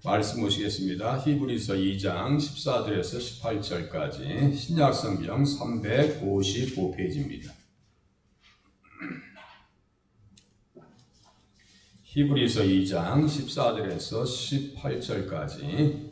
말씀 보시겠습니다. 히브리서 2장 14절에서 18절까지 신약성경 355페이지입니다. 히브리서 2장 14절에서 18절까지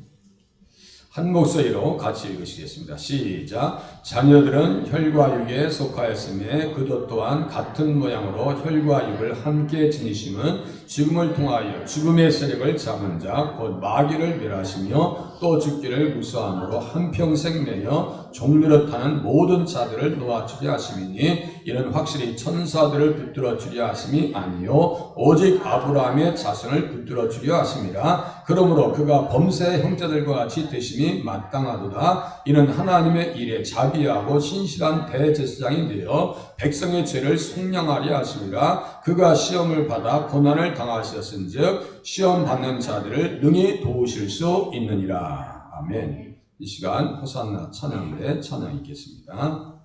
한 목소리로 같이 읽으시겠습니다. 시작. 자녀들은 혈과 육에 속하였으며 그도 또한 같은 모양으로 혈과 육을 함께 지니심은 죽음을 통하여 죽음의 세력을 잡은 자 곧 마귀를 멸하시며 또 죽기를 무서함으로 한평생 내어 종노릇하는 모든 자들을 놓아주려 하심이니 이는 확실히 천사들을 붙들어 주려 하심이 아니요 오직 아브라함의 자손을 붙들어 주려 하심이라. 그러므로 그가 범세의 형제들과 같이 되심이 마땅하도다. 이는 하나님의 일에 자비하고 신실한 대제사장이 되어 백성의 죄를 속량하려 하심이라. 그가 시험을 받아 고난을 당하셨은즉 시험 받는 자들을 능히 도우실 수 있느니라. 아멘. 이 시간 호산나 찬양대 찬양 있겠습니다.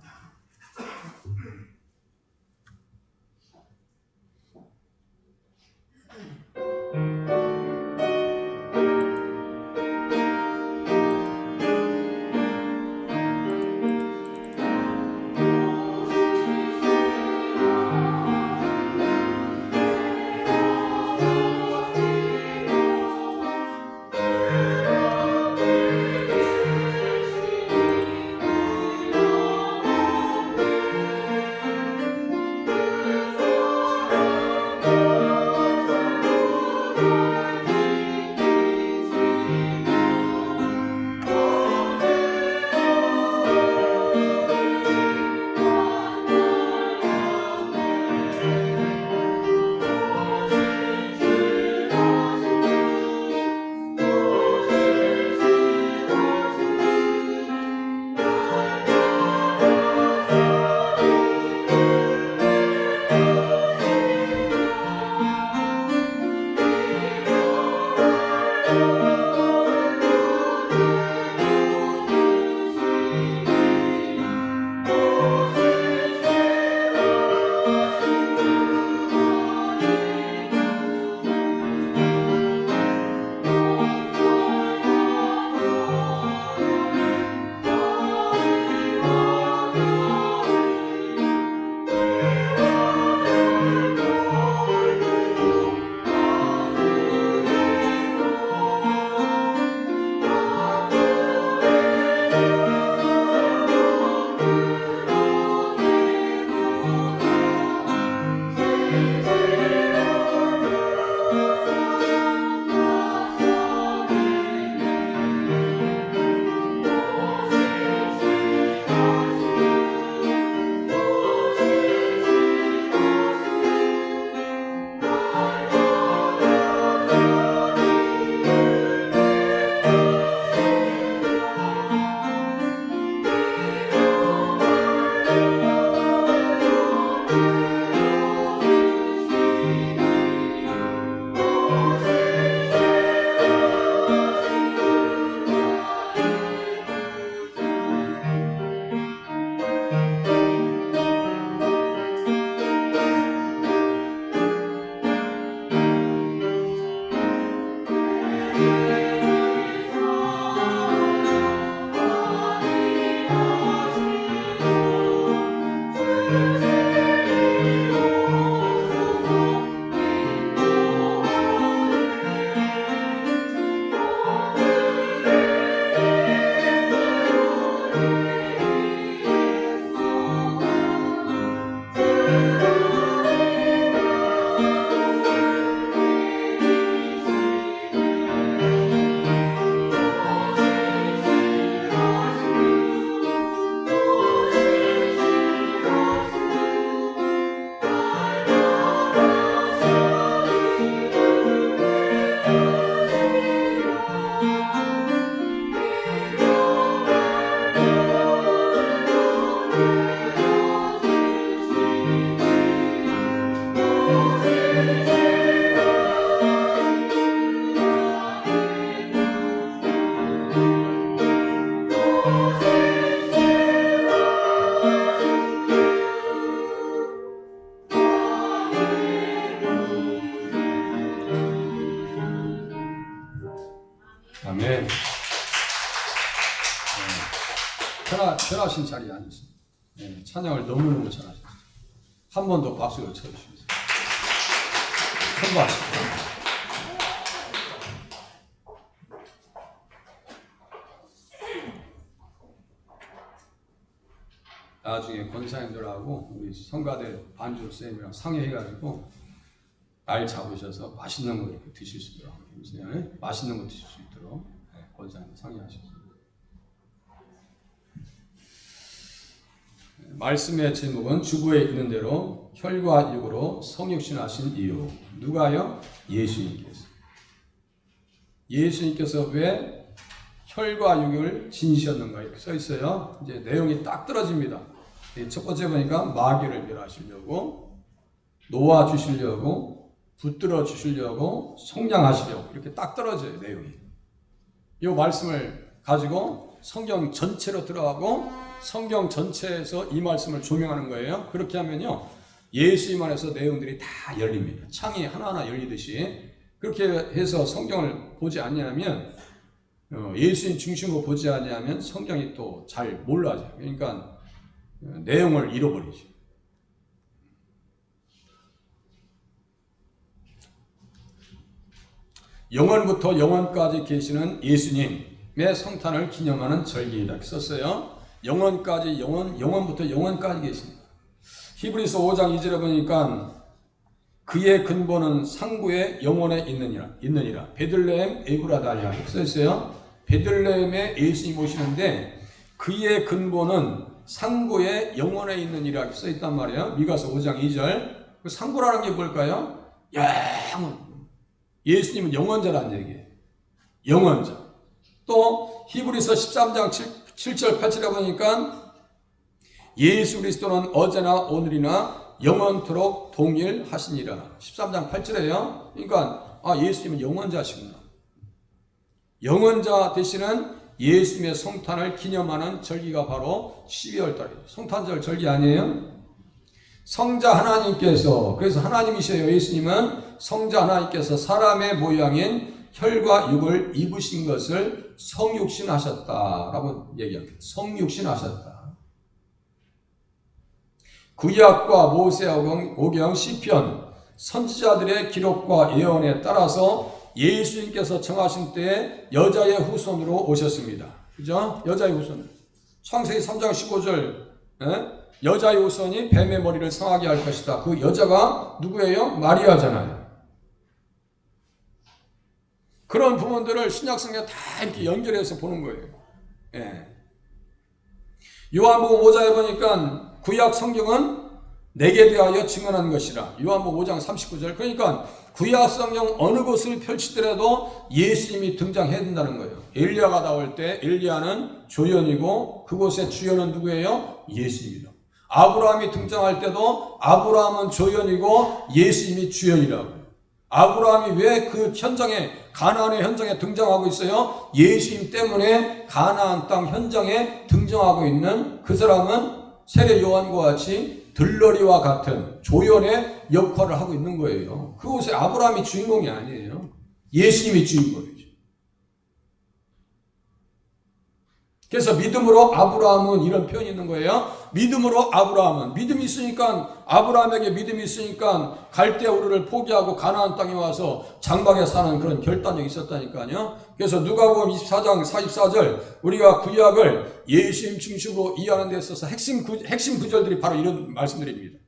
아멘. 네. 편하신 자리에 앉으세요. 네, 찬양을 너무너무 잘하셨어요. 한 번 더 박수를 쳐주시면서 선포하십시오. 나중에 권사님들하고 우리 성가대 반주 쌤이랑 상의해가지고 날 잡으셔서 맛있는 거 이렇게 드실 수 있도록 해주세요. 맛있는 거 드실 수 있도록 권사님 상의하셨습니다. 말씀의 제목은 주부에 있는 대로 혈과 육으로 성육신하신 이유. 누가요? 예수님께서. 예수님께서 왜 혈과 육을 지니셨는가 이렇게 써 있어요. 이제 내용이 딱 떨어집니다. 첫 번째 보니까 마귀를 멸하시려고, 놓아주시려고, 붙들어 주시려고, 성량하시려고 이렇게 딱 떨어져요. 내용이. 이 말씀을 가지고 성경 전체로 들어가고 성경 전체에서 이 말씀을 조명하는 거예요. 그렇게 하면요 예수님 안에서 내용들이 다 열립니다. 창이 하나하나 열리듯이. 그렇게 해서 성경을 보지 않냐면 예수님 중심으로 보지 않냐면 성경이 또 잘 몰라져요. 그러니까 내용을 잃어버리죠. 영원부터 영원까지 계시는 예수님의 성탄을 기념하는 절기이다 이렇게 썼어요. 영원까지 영원부터 영원까지 계십니다. 히브리서 5장 2절에 보니까 그의 근본은 상구의 영혼에 있느니라. 베들레헴 에브라다리아 이렇게 써있어요. 베들레헴에 예수님이 오시는데 그의 근본은 상구의 영혼에 있느니라 이렇게 써있단 말이에요. 미가서 5장 2절. 그 상구라는 게 뭘까요? 영원. 예수님은 영원자라는 얘기예요. 영원자. 또 히브리서 13장 7절 8절에 보니까 예수 그리스도는 어제나 오늘이나 영원토록 동일하시니라. 13장 8절에요. 그러니까 예수님은 영원자시구나. 영원자 되시는 예수님의 성탄을 기념하는 절기가 바로 12월 달이에요. 성탄절 절기 아니에요? 성자 하나님께서, 그래서 하나님이셔요. 예수님은 성자 하나님께서 사람의 모양인 혈과 육을 입으신 것을 성육신하셨다라고 얘기합니다. 성육신하셨다. 구약과 모세오경 시편 선지자들의 기록과 예언에 따라서 예수님께서 정하신 때에 여자의 후손으로 오셨습니다. 그죠? 여자의 후손. 창세기 3장 15절 여자의 후손이 뱀의 머리를 상하게 할 것이다. 그 여자가 누구예요? 마리아잖아요. 그런 부분들을 신약성경에 다 이렇게 연결해서 보는 거예요. 예. 요한복음 5장에 보니까 구약 성경은 내게 대하여 증언한 것이라. 요한복음 5장 39절. 그러니까 구약 성경 어느 곳을 펼치더라도 예수님이 등장해야 된다는 거예요. 엘리야가 나올 때 엘리야는 조연이고 그곳의 주연은 누구예요? 예수님이다. 아브라함이 등장할 때도 아브라함은 조연이고 예수님이 주연이라고요. 아브라함이 왜 그 현장에 가나안의 현장에 등장하고 있어요? 예수님 때문에 가나안 땅 현장에 등장하고 있는 그 사람은 세례 요한과 같이 들러리와 같은 조연의 역할을 하고 있는 거예요. 그곳에 아브라함이 주인공이 아니에요. 예수님이 주인공이죠. 그래서 믿음으로 아브라함은 이런 표현이 있는 거예요. 믿음으로 아브라함은 믿음이 있으니까 아브라함에게 믿음이 있으니까 갈대 우르를 포기하고 가나안 땅에 와서 장막에 사는 그런 결단력이 있었다니까요. 그래서 누가복음 24장 44절 우리가 구약을 예수님 중심으로 이해하는 데 있어서 핵심 구절들이 바로 이런 말씀들입니다.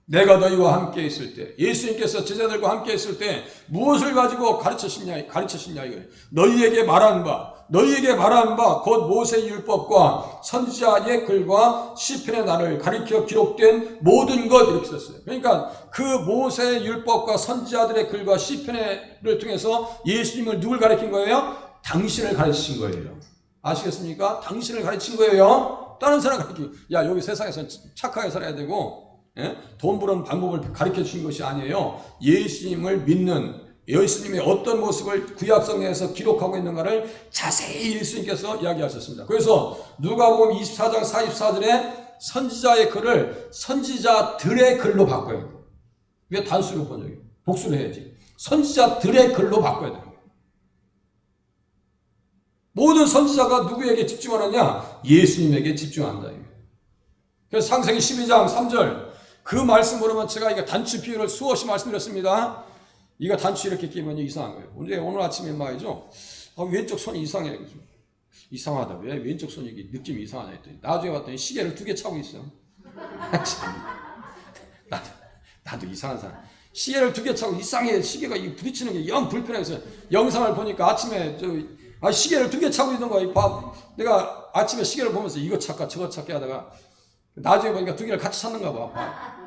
내가 너희와 함께 있을 때 예수님께서 제자들과 함께 있을 때 무엇을 가지고 가르치시냐 이거예요. 너희에게 말한 바 곧 모세의 율법과 선지자의 글과 시편의 날을 가리켜 기록된 모든 것 이렇게 썼어요. 그러니까 그 모세의 율법과 선지자들의 글과 시편을 통해서 예수님을 누굴 가르친 거예요? 당신을 가르치신 거예요. 아시겠습니까? 당신을 가르친 거예요. 다른 사람 가르치고 여기 세상에서 착하게 살아야 되고 돈 버는 방법을 가르쳐 주신 것이 아니에요. 예수님을 믿는 예수님의 어떤 모습을 구약성경에서 기록하고 있는가를 자세히 예수님께서 이야기하셨습니다. 그래서 누가복음 24장 44절에 선지자의 글을 선지자들의 글로 바꿔야 돼요. 왜 단수로 번역이에요? 복수를 해야지. 선지자들의 글로 바꿔야 돼요. 모든 선지자가 누구에게 집중하느냐? 예수님에게 집중한다. 그래서 창세기 12장 3절 그 말씀 보면 제가 이거 단추 비유를 수없이 말씀드렸습니다. 이거 단추 이렇게 끼면 이상한 거예요. 오늘 아침에 말이죠. 왼쪽 손이 이상해. 이상하다. 왜 왼쪽 손이 느낌이 이상하냐 했더니 나중에 봤더니 시계를 2개 차고 있어. 나도 이상한 사람. 시계를 2개 차고 이상해. 시계가 부딪히는 게 영 불편해서 영상을 보니까 아침에 시계를 2개 차고 있는 거야. 내가 아침에 시계를 보면서 이거 찾까 저거 찾게 하다가 나중에 보니까 2개를 같이 찾는가 봐.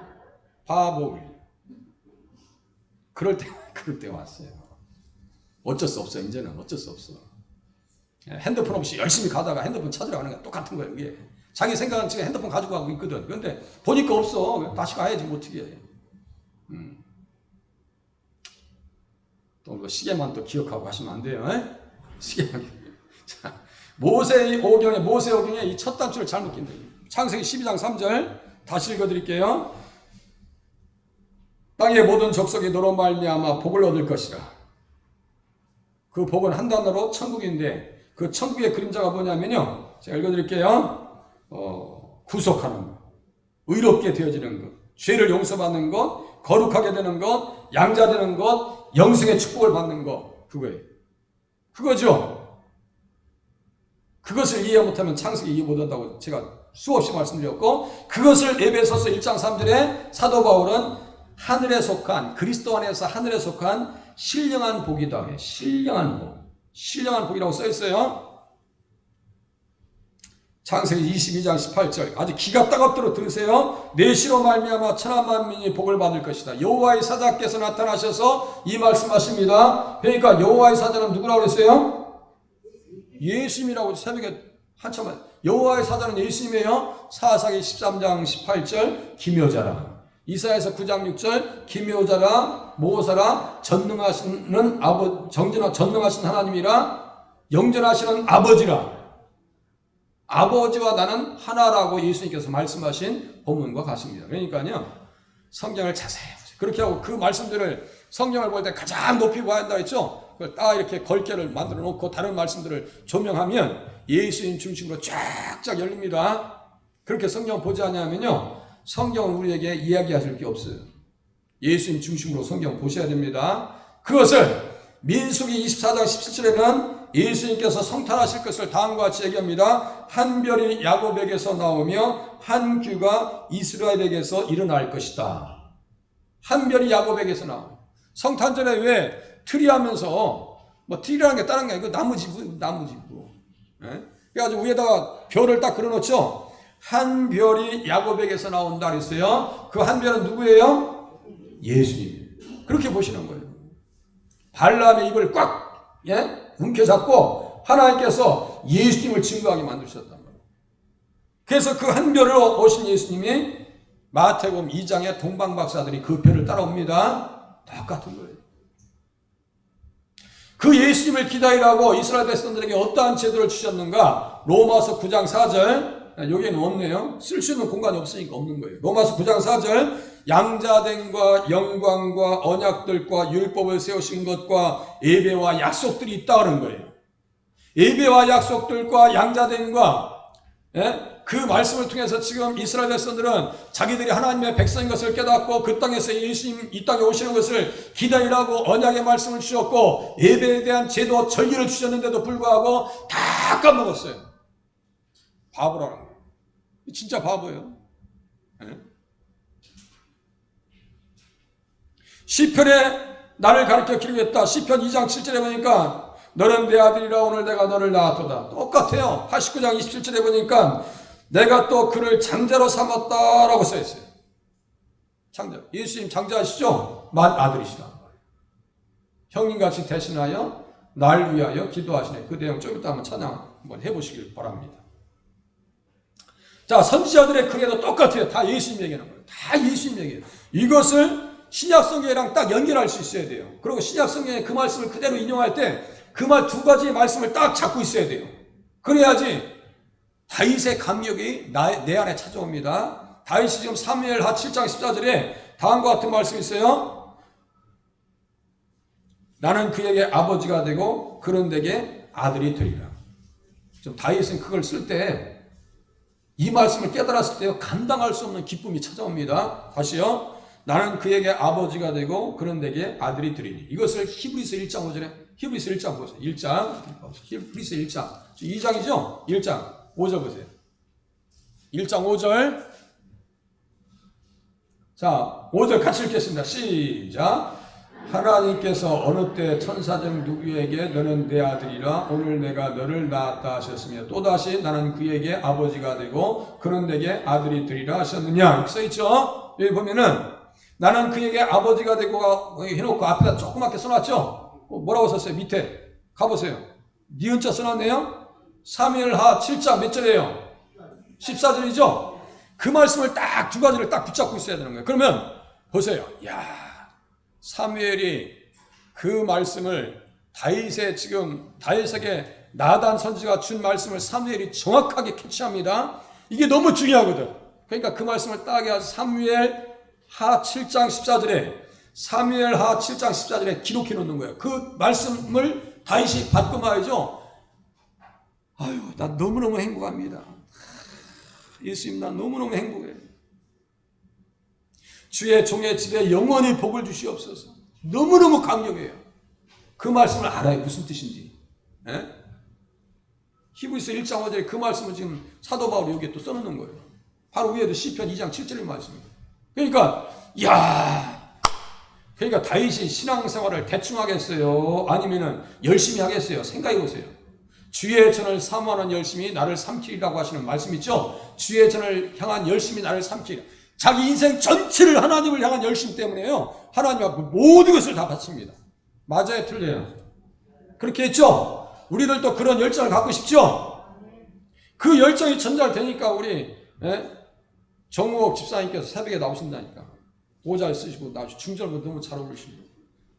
바보. 그럴 때 왔어요. 어쩔 수 없어. 이제는 어쩔 수 없어. 핸드폰 없이 열심히 가다가 핸드폰 찾으러 가는 게 똑같은 거예요. 이게 자기 생각은 지금 핸드폰 가지고 가고 있거든. 그런데 보니까 없어. 다시 가야지 뭐 어떻게 해. 또 시계만 또 기억하고 가시면 안 돼요. 시계만. 자, 모세오경에 이 첫 단추를 잘못 낀다. 창세기 12장 3절 다시 읽어드릴게요. 땅의 모든 족속이 너로 말미암아 복을 얻을 것이라. 그 복은 한 단어로 천국인데 그 천국의 그림자가 뭐냐면요. 제가 읽어드릴게요. 구속하는 것, 의롭게 되어지는 것, 죄를 용서받는 것, 거룩하게 되는 것, 양자되는 것, 영생의 축복을 받는 것, 그거예요. 그거죠. 그것을 이해 못하면 창세기 이해 못한다고 제가 수없이 말씀드렸고, 그것을 에베소서 1장 3절에 사도 바울은 하늘에 속한, 그리스도 안에서 하늘에 속한 신령한 복이다. 신령한 복. 신령한 복이라고 써 있어요. 창세기 22장 18절 아주 기가 따갑도록 들으세요. 내 시로 말미암아 천하 만민이 복을 받을 것이다. 여호와의 사자께서 나타나셔서 이 말씀하십니다. 그러니까 여호와의 사자는 누구라고 그랬어요? 예수님이라고 새벽에 한참 여호와의 사자는 예수님이에요. 사사기 13장 18절 기묘자라. 이사야서 9장 6절 기묘자라 모사라 전능하신 하나님이라 영전하시는 아버지라. 아버지와 나는 하나라고 예수님께서 말씀하신 본문과 같습니다. 그러니까요, 성경을 자세히 보세요. 그렇게 하고 그 말씀들을 성경을 볼 때 가장 높이 봐야 한다 했죠? 그걸 딱 이렇게 걸개를 만들어 놓고 다른 말씀들을 조명하면 예수님 중심으로 쫙쫙 열립니다. 그렇게 성경 보지 않냐면요, 성경은 우리에게 이야기하실 게 없어요. 예수님 중심으로 성경 보셔야 됩니다. 그것을 민수기 24장 17절에는 예수님께서 성탄하실 것을 다음과 같이 얘기합니다. 한 별이 야곱에게서 나오며 한 규가 이스라엘에게서 일어날 것이다. 한 별이 야곱에게서 나오며. 성탄절에 왜 트리 하면서 트리라는 게 다른 게 아니고 나무지부. 그래가지고 위에다가 별을 딱 그려놓죠. 한 별이 야곱에게서 나온다 그랬어요. 그 한 별은 누구예요? 예수님이에요. 그렇게 보시는 거예요. 발람의 입을 꽉 움켜잡고 하나님께서 예수님을 증거하게 만드셨단 말이에요. 그래서 그 한 별로 오신 예수님이 마태복음 2장의 동방박사들이 그 별을 따라옵니다. 똑같은 거예요. 그 예수님을 기다리라고 이스라엘 백성들에게 어떠한 제도를 주셨는가? 로마서 9장 4절 여기에는 없네요. 쓸 수 있는 공간이 없으니까 없는 거예요. 로마서 9장 4절 양자됨과 영광과 언약들과 율법을 세우신 것과 예배와 약속들이 있다 그런 거예요. 예배와 약속들과 양자됨과 그 말씀을 통해서 지금 이스라엘 백성들은 자기들이 하나님의 백성인 것을 깨닫고 그 땅에서 예수님 이 땅에 오시는 것을 기다리라고 언약의 말씀을 주셨고 예배에 대한 제도 절기를 주셨는데도 불구하고 다 까먹었어요. 바보라는 거예요. 진짜 바보예요. 시편에 나를 가르쳐 기르겠다. 시편 2장 7절에 보니까 너는 내 아들이라 오늘 내가 너를 낳았도다. 똑같아요. 89장 27절에 보니까 내가 또 그를 장자로 삼았다라고 써있어요. 장자. 예수님 장자시죠? 아들이시다. 형님같이 대신하여 날 위하여 기도하시네. 그 내용 좀 이따 한번 찬양 한번 해보시길 바랍니다. 자, 선지자들의 크게도 똑같아요. 다 예수님 얘기하는 거예요. 다 예수님 얘기예요. 이것을 신약성경이랑 딱 연결할 수 있어야 돼요. 그리고 신약성경에 그 말씀을 그대로 인용할 때 그 말 두 가지의 말씀을 딱 잡고 있어야 돼요. 그래야지 다윗의 감격이 내 안에 찾아옵니다. 다윗이 지금 사무엘하 7장 14절에 다음과 같은 말씀이 있어요. 나는 그에게 아버지가 되고 그런 데게 아들이 되리라. 좀 다윗은 그걸 쓸 때 이 말씀을 깨달았을 때 감당할 수 없는 기쁨이 찾아옵니다. 다시요. 나는 그에게 아버지가 되고 그는 내게 아들이 되리니. 이것을 히브리서 1장 5절에 히브리서 1장 보세요. 1장 히브리서 1장 2장이죠? 1장 5절 보세요. 1장 5절. 자, 5절 같이 읽겠습니다. 시작. 하나님께서 어느 때 천사중 누구에게 너는 내 아들이라 오늘 내가 너를 낳았다 하셨으며 또다시 나는 그에게 아버지가 되고 그는 내게 아들이 되리라 하셨느냐. 이렇게 써있죠. 여기 보면은 나는 그에게 아버지가 되고 해놓고 앞에다 조그맣게 써놨죠. 뭐라고 썼어요? 밑에 가보세요. 니은자 써놨네요. 사무엘하 7장 몇 절이에요? 14절이죠. 그 말씀을 딱 두 가지를 딱 붙잡고 있어야 되는 거예요. 그러면 보세요. 야, 사무엘이 그 말씀을 다윗에게 나단 선지가 준 말씀을 사무엘이 정확하게 캐치합니다. 이게 너무 중요하거든. 그러니까 그 말씀을 딱 해서 사무엘하 7장 14절에 기록해 놓는 거예요. 그 말씀을 다윗이 받고 말이죠. 아유, 나 너무너무 행복합니다. 예수님, 나 너무너무 행복해요. 주의 종의 집에 영원히 복을 주시옵소서. 너무너무 감격해요. 그 말씀을 알아요. 무슨 뜻인지. 예? 히브리서 1장 5절에 그 말씀을 지금 사도 바울이 여기에 또 써놓는 거예요. 바로 위에도 시편 2장 7절의 말씀이에요. 그러니까 그러니까 다윗이 신앙생활을 대충 하겠어요? 아니면은 열심히 하겠어요? 생각해 보세요. 주의 전을 사모하는 열심이 나를 삼키리라고 하시는 말씀 있죠? 주의 전을 향한 열심이 나를 삼키리라. 자기 인생 전체를 하나님을 향한 열심 때문에요. 하나님 앞에 모든 것을 다 바칩니다. 맞아요? 틀려요? 그렇게 했죠? 우리들도 그런 열정을 갖고 싶죠? 그 열정이 전달되니까 우리 정우옥 집사님께서 새벽에 나오신다니까. 모자 쓰시고 나오시고 중절모 너무 잘 어울리시고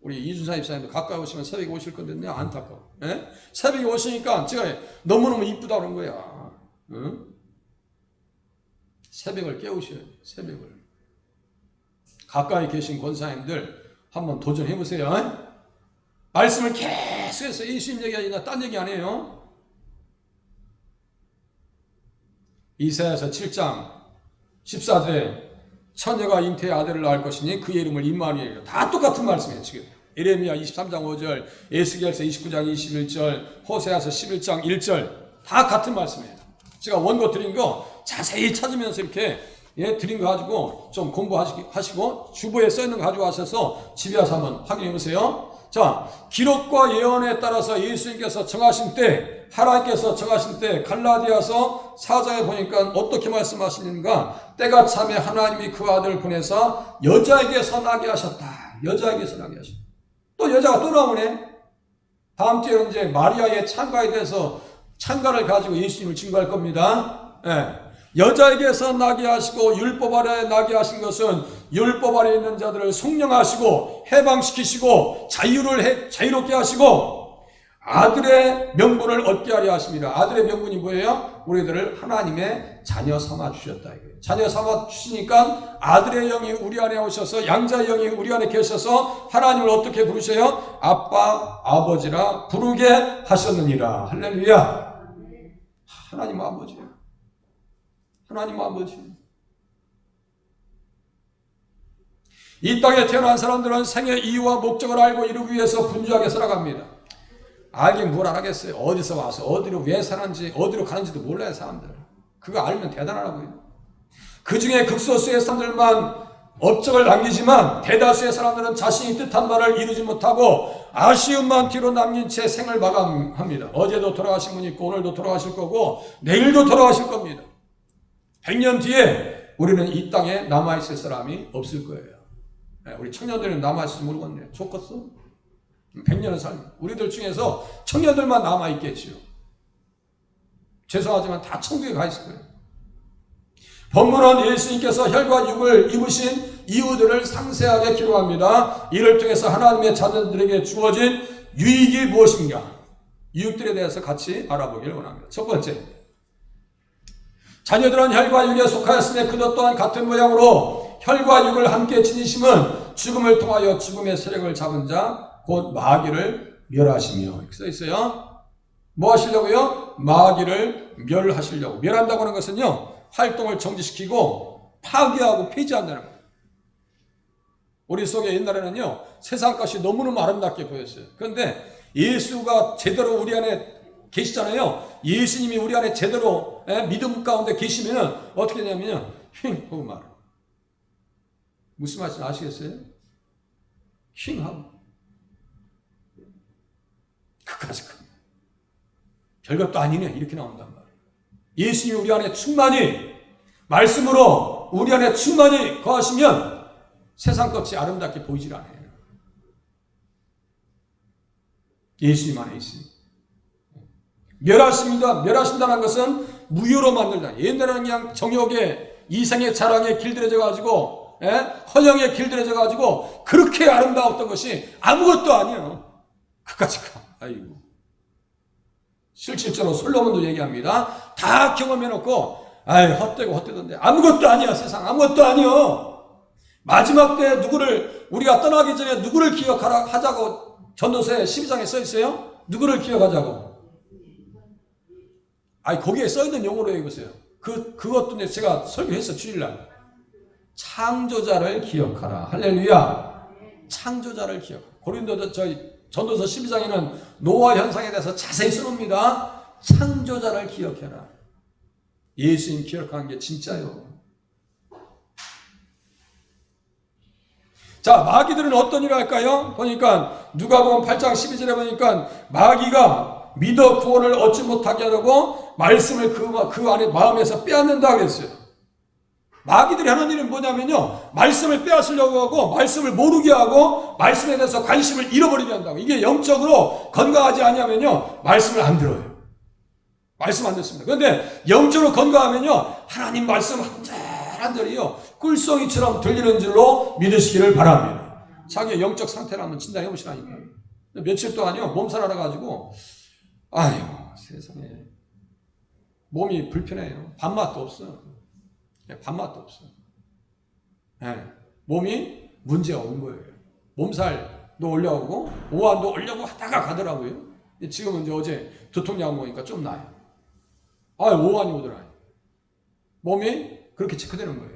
우리 이준사 집사님도 가까이 오시면 새벽에 오실 건데 내가 안타까워. 새벽에 오시니까 제가 너무너무 이쁘다 그런 거야. 응? 새벽을 깨우셔야 돼요. 새벽을. 가까이 계신 권사님들 한번 도전해보세요. 말씀을 계속해서 예수님 얘기 아니라 딴 얘기 안 해요. 이사야서 7장 14절에 처녀가 잉태의 아들을 낳을 것이니 그의 이름을 임마누엘이라. 다 똑같은 말씀이에요. 지금 예레미야 23장 5절, 에스겔서 29장 21절, 호세아서 11장 1절 다 같은 말씀이에요. 제가 원고 드린 거 자세히 찾으면서 이렇게 드린 거 가지고 좀 공부하시고 주보에 써있는 거 가지고 와셔서 집에 와서 한번 확인해 보세요. 자, 기록과 예언에 따라서 예수님께서 정하신 때, 하나님께서 정하신 때 갈라디아서 4장에 보니까 어떻게 말씀하시는가? 때가 참에 하나님이 그 아들을 보내서 여자에게서 나게 하셨다. 여자에게서 나게 하셨다. 또 여자가 또 나오네. 다음 주에는 이제 마리아의 창가에 대해서 창가를 가지고 예수님을 증거할 겁니다. 여자에게서 나게 하시고 율법 아래에 나게 하신 것은 율법 아래에 있는 자들을 속량하시고 해방시키시고 자유롭게 하시고 아들의 명분을 얻게 하려 하십니다. 아들의 명분이 뭐예요? 우리들을 하나님의 자녀 삼아 주셨다 이거예요. 자녀 삼아 주시니까 아들의 영이 우리 안에 오셔서 양자의 영이 우리 안에 계셔서 하나님을 어떻게 부르셔요? 아빠, 아버지라 부르게 하셨느니라. 할렐루야. 하나님 아버지예요. 하나님 아버지. 이 땅에 태어난 사람들은 생의 이유와 목적을 알고 이루기 위해서 분주하게 살아갑니다. 알긴 뭘 알겠어요. 어디서 와서 어디로 왜 사는지 어디로 가는지도 몰라요. 사람들. 그거 알면 대단하라고요. 그 중에 극소수의 사람들만 업적을 남기지만 대다수의 사람들은 자신이 뜻한 바를 이루지 못하고 아쉬움만 뒤로 남긴 채 생을 마감합니다. 어제도 돌아가신 분이 있고 오늘도 돌아가실 거고 내일도 돌아가실 겁니다. 100년 뒤에 우리는 이 땅에 남아있을 사람이 없을 거예요. 우리 청년들은 남아있을지 모르겠네요. 좋겠어? 100년을 살면 우리들 중에서 청년들만 남아있겠지요. 죄송하지만 다 천국에 가 있을 거예요. 본문은 예수님께서 혈과 육을 입으신 이유들을 상세하게 기록합니다. 이를 통해서 하나님의 자녀들에게 주어진 유익이 무엇인가? 유익들에 대해서 같이 알아보기를 원합니다. 첫 번째, 자녀들은 혈과 육에 속하였으니 그것 또한 같은 모양으로 혈과 육을 함께 지니심은 죽음을 통하여 죽음의 세력을 잡은 자 곧 마귀를 멸하시며. 이렇게 써 있어요. 뭐 하시려고요? 마귀를 멸하시려고. 멸한다고 하는 것은요, 활동을 정지시키고 파괴하고 폐지한다는 거예요. 우리 속에 옛날에는요, 세상 것이 너무너무 아름답게 보였어요. 그런데 예수가 제대로 우리 안에 계시잖아요. 예수님이 우리 안에 제대로 믿음 가운데 계시면 어떻게 되냐면요, 힝 하고 말아. 무슨 말인지 아시겠어요? 힝 하고 그까지 별것도 아니네 이렇게 나온단 말이에요. 예수님이 우리 안에 충만히 말씀으로 우리 안에 충만히 거하시면 세상 것이 아름답게 보이질 않아요. 예수님 안에 있습니다. 멸하신다는 것은 무효로 만들다. 옛날에는 그냥 정욕의 이생의 자랑에 길들여져 가지고 허영에 길들여져 가지고 그렇게 아름다웠던 것이 아무것도 아니에요. 그까지 가. 아이고. 실질적으로 솔로몬도 얘기합니다. 다 경험해놓고 아이 헛되고 헛되던데 아무것도 아니야. 세상 아무것도 아니요. 마지막 때 누구를 우리가 떠나기 전에 누구를 기억하라 하자고 전도서에 12장에 써 있어요. 누구를 기억하자고. 아니 거기에 써 있는 용어로 읽으세요. 그것도 제가 설교했어 주일날. 창조자를 기억하라. 할렐루야. 창조자를 기억. 전도서 12장에는 노아 현상에 대해서 자세히 써놓습니다. 창조자를 기억해라. 예수님 기억하는 게 진짜요. 자, 마귀들은 어떤 일을 할까요? 보니까 누가복음 8장 12절에 보니까 마귀가 믿어 구원을 얻지 못하게 하려고 말씀을 그 안에 마음에서 빼앗는다 그랬어요. 마귀들이 하는 일은 뭐냐면요, 말씀을 빼앗으려고 하고 말씀을 모르게 하고 말씀에 대해서 관심을 잃어버리게 한다고. 이게 영적으로 건강하지 않으면요 말씀을 안 들어요. 말씀 안 듣습니다. 그런데 영적으로 건강하면요 하나님 말씀 한절한절이요 꿀송이처럼 들리는 줄로 믿으시기를 바랍니다. 자기의 영적 상태를 한번 진단해 보시라니까요. 며칠 동안요 몸살 알아가지고 아이고 세상에 몸이 불편해요. 밥맛도 없어요. 밥맛도 없어. 몸이 문제가 온 거예요. 몸살도 올려오고 오한도 올려고 하다가 가더라고요. 지금은 이제 어제 두통약 먹으니까 좀 나아요. 오한이 오더라. 몸이 그렇게 체크되는 거예요.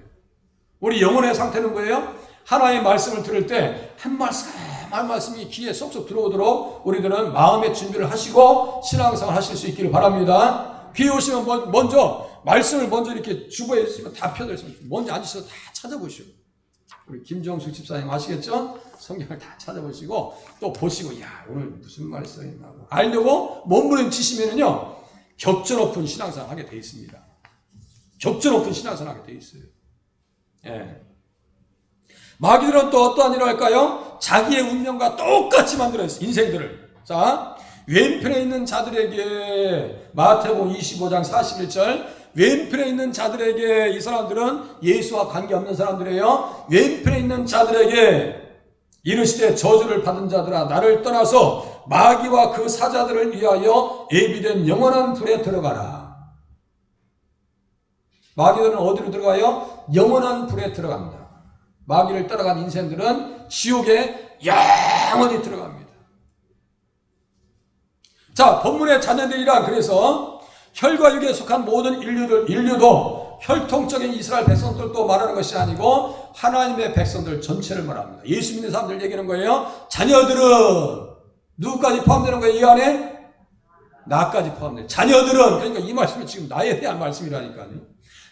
우리 영혼의 상태는 뭐예요? 하나님의 말씀을 들을 때 한 말씀이 귀에 쏙쏙 들어오도록 우리들은 마음의 준비를 하시고 신앙생활 하실 수 있기를 바랍니다. 귀에 오시면 먼저 말씀을 먼저 이렇게 주보에 있으면 다 펴져 있습니다. 먼저 앉으셔서 다 찾아보시고. 우리 김정숙 집사님 아시겠죠? 성경을 다 찾아보시고 또 보시고 야 오늘 무슨 말이 써있나 알려고 몸부림치시면은요 격전 높은 신앙생활 하게 돼 있습니다. 격전 높은 신앙생활 하게 돼 있어요. 예. 마귀들은 또 어떠한 일을 할까요? 자기의 운명과 똑같이 만들어냈어요. 인생들을. 자, 왼편에 있는 자들에게 마태복음 25장 41절 왼편에 있는 자들에게 이 사람들은 예수와 관계없는 사람들이에요. 왼편에 있는 자들에게 이르시되 저주를 받은 자들아 나를 떠나서 마귀와 그 사자들을 위하여 예비된 영원한 불에 들어가라. 마귀들은 어디로 들어가요? 영원한 불에 들어갑니다. 마귀를 따라간 인생들은 지옥에 영원히 들어갑니다. 자, 본문의 자녀들이란 그래서 혈과 육에 속한 모든 인류도 혈통적인 이스라엘 백성들도 말하는 것이 아니고 하나님의 백성들 전체를 말합니다. 예수 믿는 사람들 얘기하는 거예요. 자녀들은 누구까지 포함되는 거예요? 이 안에? 나까지 포함돼요. 자녀들은 그러니까 이 말씀은 지금 나에 대한 말씀이라니까요.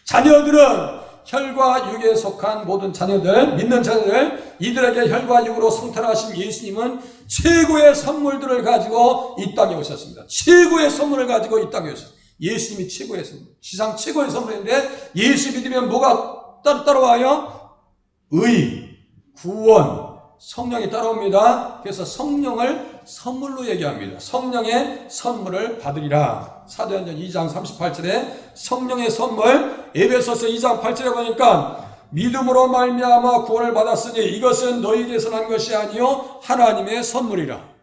자녀들은 혈과 육에 속한 모든 자녀들, 믿는 자녀들, 이들에게 혈과 육으로 성탄하신 예수님은 최고의 선물들을 가지고 이 땅에 오셨습니다. 최고의 선물을 가지고 이 땅에 오셨습니다. 예수님이 최고의 선물, 지상 최고의 선물인데 예수 믿으면 뭐가 따라와요? 의, 구원, 성령이 따라옵니다. 그래서 성령을 선물로 얘기합니다. 성령의 선물을 받으리라. 사도행전 2장 38절에 성령의 선물, 에베소서 2장 8절에 보니까 믿음으로 말미암아 구원을 받았으니 이것은 너희에게서 난 것이 아니요 하나님의 선물이라.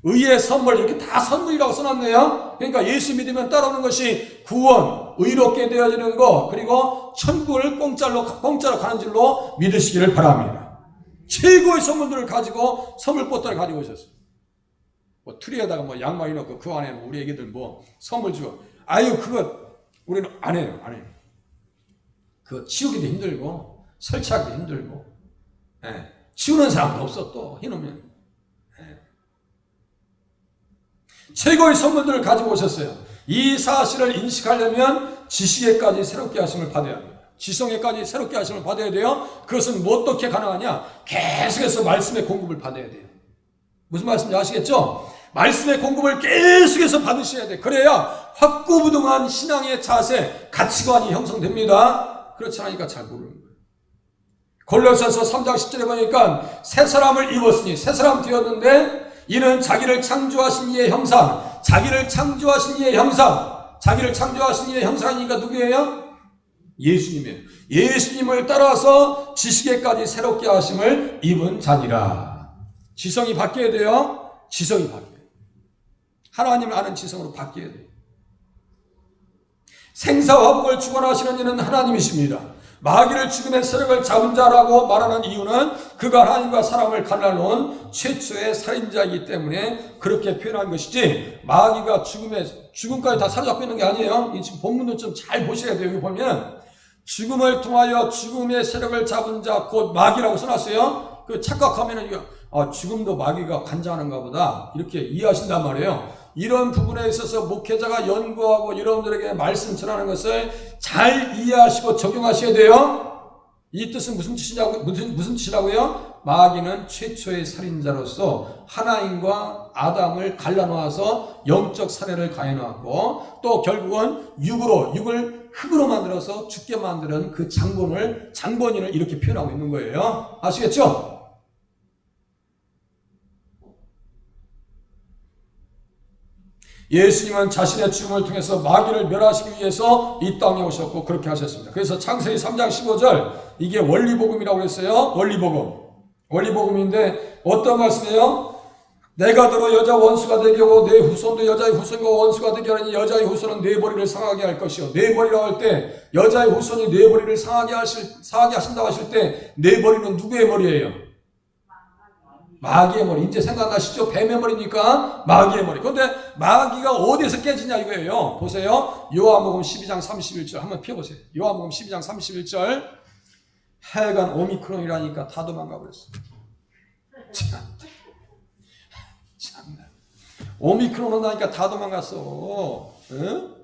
의의 선물 이렇게 다 선물이라고 써놨네요. 그러니까 예수 믿으면 따라오는 것이 구원, 의롭게 되어지는 것, 그리고 천국을 공짜로 가는 줄로 믿으시기를 바랍니다. 최고의 선물들을 가지고 선물보따를 가지고 오셨어요. 뭐 트리에다가 뭐 양말이 넣고 그 안에 우리 애기들 뭐 선물 주고. 아유, 그거 우리는 안 해요. 그거 치우기도 힘들고 설치하기도 힘들고. 예. 치우는 사람도 없어 또 해놓으면. 예. 최고의 선물들을 가지고 오셨어요. 이 사실을 인식하려면 지식에까지 새롭게 하심을 받아야 합니다. 지성에까지 새롭게 하심을 받아야 돼요. 그것은 뭐 어떻게 가능하냐? 계속해서 말씀의 공급을 받아야 돼요. 무슨 말씀인지 아시겠죠? 말씀의 공급을 계속해서 받으셔야 돼. 그래야 확고부동한 신앙의 자세, 가치관이 형성됩니다. 그렇지 않으니까 잘 모르는 거예요. 골로새서 3장 10절에 보니까 새 사람을 입었으니 새 사람 되었는데 이는 자기를 창조하신 이의 형상, 자기를 창조하신 이의 형상이니까 누구예요? 예수님이에요. 예수님을 따라서 지식에까지 새롭게 하심을 입은 자니라. 지성이 바뀌어야 돼요. 지성이 바뀌어야 돼요. 하나님을 아는 지성으로 바뀌어야 돼요. 생사화복을 주관하시는 이는 하나님이십니다. 마귀를 죽음의 세력을 잡은 자라고 말하는 이유는 그가 하나님과 사람을 갈라놓은 최초의 살인자이기 때문에 그렇게 표현한 것이지, 마귀가 죽음까지 다 사로잡고 있는 게 아니에요. 이 지금 본문도 좀 잘 보셔야 돼요. 여기 보면 죽음을 통하여 죽음의 세력을 잡은 자 곧 마귀라고 써놨어요. 그 착각하면은 죽음도 마귀가 관장하는가 보다 이렇게 이해하신단 말이에요. 이런 부분에 있어서 목회자가 연구하고 여러분들에게 말씀 전하는 것을 잘 이해하시고 적용하셔야 돼요. 이 뜻은 무슨 뜻이라고요? 마귀는 최초의 살인자로서 하나님과 아담을 갈라놓아서 영적 살해를 가해놓았고, 또 결국은 육을 흙으로 만들어서 죽게 만드는 그 장본인을 이렇게 표현하고 있는 거예요. 아시겠죠? 예수님은 자신의 죽음을 통해서 마귀를 멸하시기 위해서 이 땅에 오셨고 그렇게 하셨습니다. 그래서 창세기 3장 15절, 이게 원리복음이라고 했어요. 원리복음인데 어떤 말씀이에요? 내가 너로 여자 원수가 되게 하고 내 후손도 여자의 후손과 원수가 되게 하니 여자의 후손은 네 머리를 상하게 할 것이요. 네 머리라고 할 때 여자의 후손이 네 머리를 상하게 하신다고 하실 때 네 머리는 누구의 머리예요? 마귀의 머리. 이제 생각나시죠? 뱀의 머리니까 마귀의 머리. 그런데 마귀가 어디에서 깨지냐 이거예요. 보세요. 요한복음 12장 31절 한번 펴보세요. 요한복음 12장 31절. 하여간 오미크론이라니까 다 도망가 버렸어. 참나. 오미크론 온다니까 다 도망갔어. 응?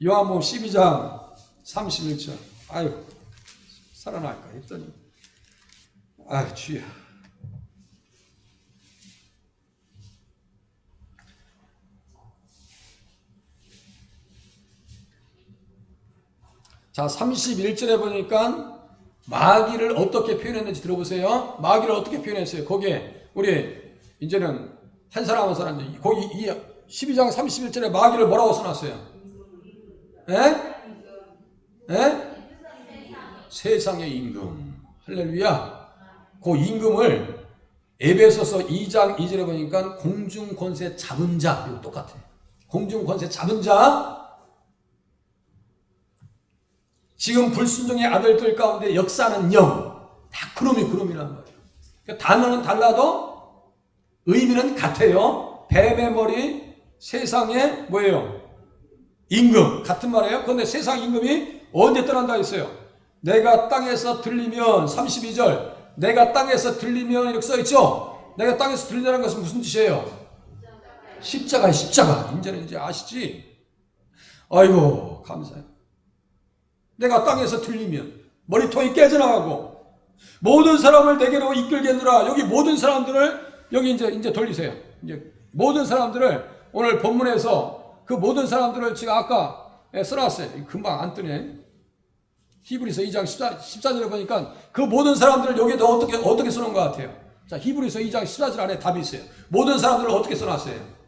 요한복음 12장 31절. 아유, 살아날까 했더니, 아유, 주야. 자, 31절에 보니까 마귀를 어떻게 표현했는지 들어보세요. 마귀를 어떻게 표현했어요? 거기에 우리 이제는 한 사람 거기 12장 31절에 마귀를 뭐라고 써놨어요? 세상의 임금. 할렐루야. 그 임금을 에베소서 2장 2절에 보니까 공중 권세 잡은 자, 이거 똑같아요. 공중 권세 잡은 자. 지금 불순종의 아들들 가운데 역사하는 영, 다 그놈이란 말이에요. 그러니까 단어는 달라도 의미는 같아요. 뱀의 머리, 세상의 뭐예요? 임금, 같은 말이에요. 그런데 세상 임금이 언제 떠난다 했어요? 내가 땅에서 들리면, 32절, 내가 땅에서 들리면 이렇게 써있죠? 내가 땅에서 들린다는 것은 무슨 뜻이에요? 십자가예요, 십자가. 이제는 이제 아시지? 아이고, 감사해요. 내가 땅에서 들리면 머리통이 깨져나가고 모든 사람을 내게로 이끌겠느라. 여기 모든 사람들을 여기 이제 돌리세요. 이제 모든 사람들을 오늘 본문에서 그 모든 사람들을 제가 아까 써놨어요. 금방 안 뜨네. 히브리서 2장 14절에 보니까 그 모든 사람들을 여기에다 어떻게 써놓은 것 같아요? 자, 히브리서 2장 14절 안에 답이 있어요. 모든 사람들을 어떻게 써놨어요?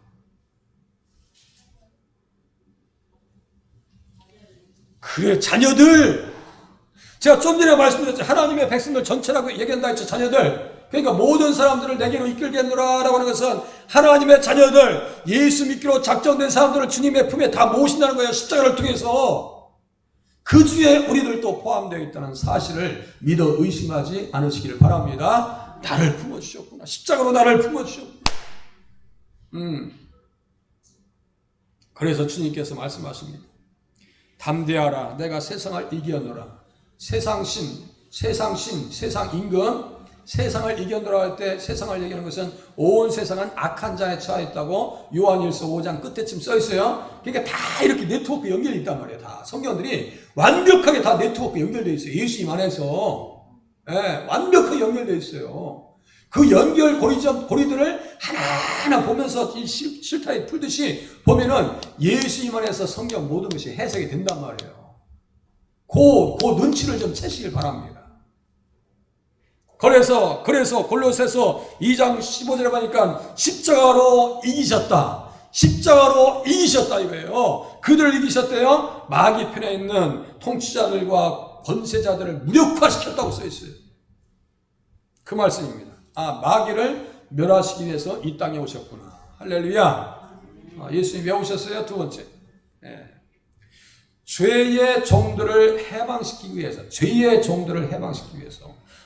그래, 자녀들. 제가 좀 전에 말씀드렸죠. 하나님의 백성들 전체라고 얘기한다 했죠. 자녀들. 그러니까 모든 사람들을 내게로 이끌겠노라 라고 하는 것은 하나님의 자녀들, 예수 믿기로 작정된 사람들을 주님의 품에 다 모신다는 거예요. 십자가를 통해서. 그 주에 우리들도 포함되어 있다는 사실을 믿어 의심하지 않으시기를 바랍니다. 나를 품어주셨구나. 십자가로 나를 품어주셨구나. 그래서 주님께서 말씀하십니다. 담대하라, 내가 세상을 이기었노라. 세상 임금, 세상을 이겨노라 할 때 세상을 얘기하는 것은 온 세상은 악한 자에 처하였다고 요한일서 5장 끝에쯤 써 있어요. 그러니까 다 이렇게 네트워크 연결이 있단 말이에요. 다 성경들이 완벽하게 다 네트워크 연결되어 있어요. 예수님 안에서. 예, 완벽하게 연결되어 있어요. 그 연결 고리들을 하나하나 보면서 실타래 풀듯이 보면은 예수님 안에서 성경 모든 것이 해석이 된단 말이에요. 그 눈치를 좀 채시길 바랍니다. 그래서 골로새서 2장 15절에 보니까 십자가로 이기셨다. 십자가로 이기셨다 이거예요. 그들을 이기셨대요. 마귀 편에 있는 통치자들과 권세자들을 무력화시켰다고 써 있어요. 그 말씀입니다. 마귀를 멸하시기 위해서 이 땅에 오셨구나. 할렐루야. 예수님이 왜 오셨어요? 두 번째. 죄의 종들을 해방시키기 위해서,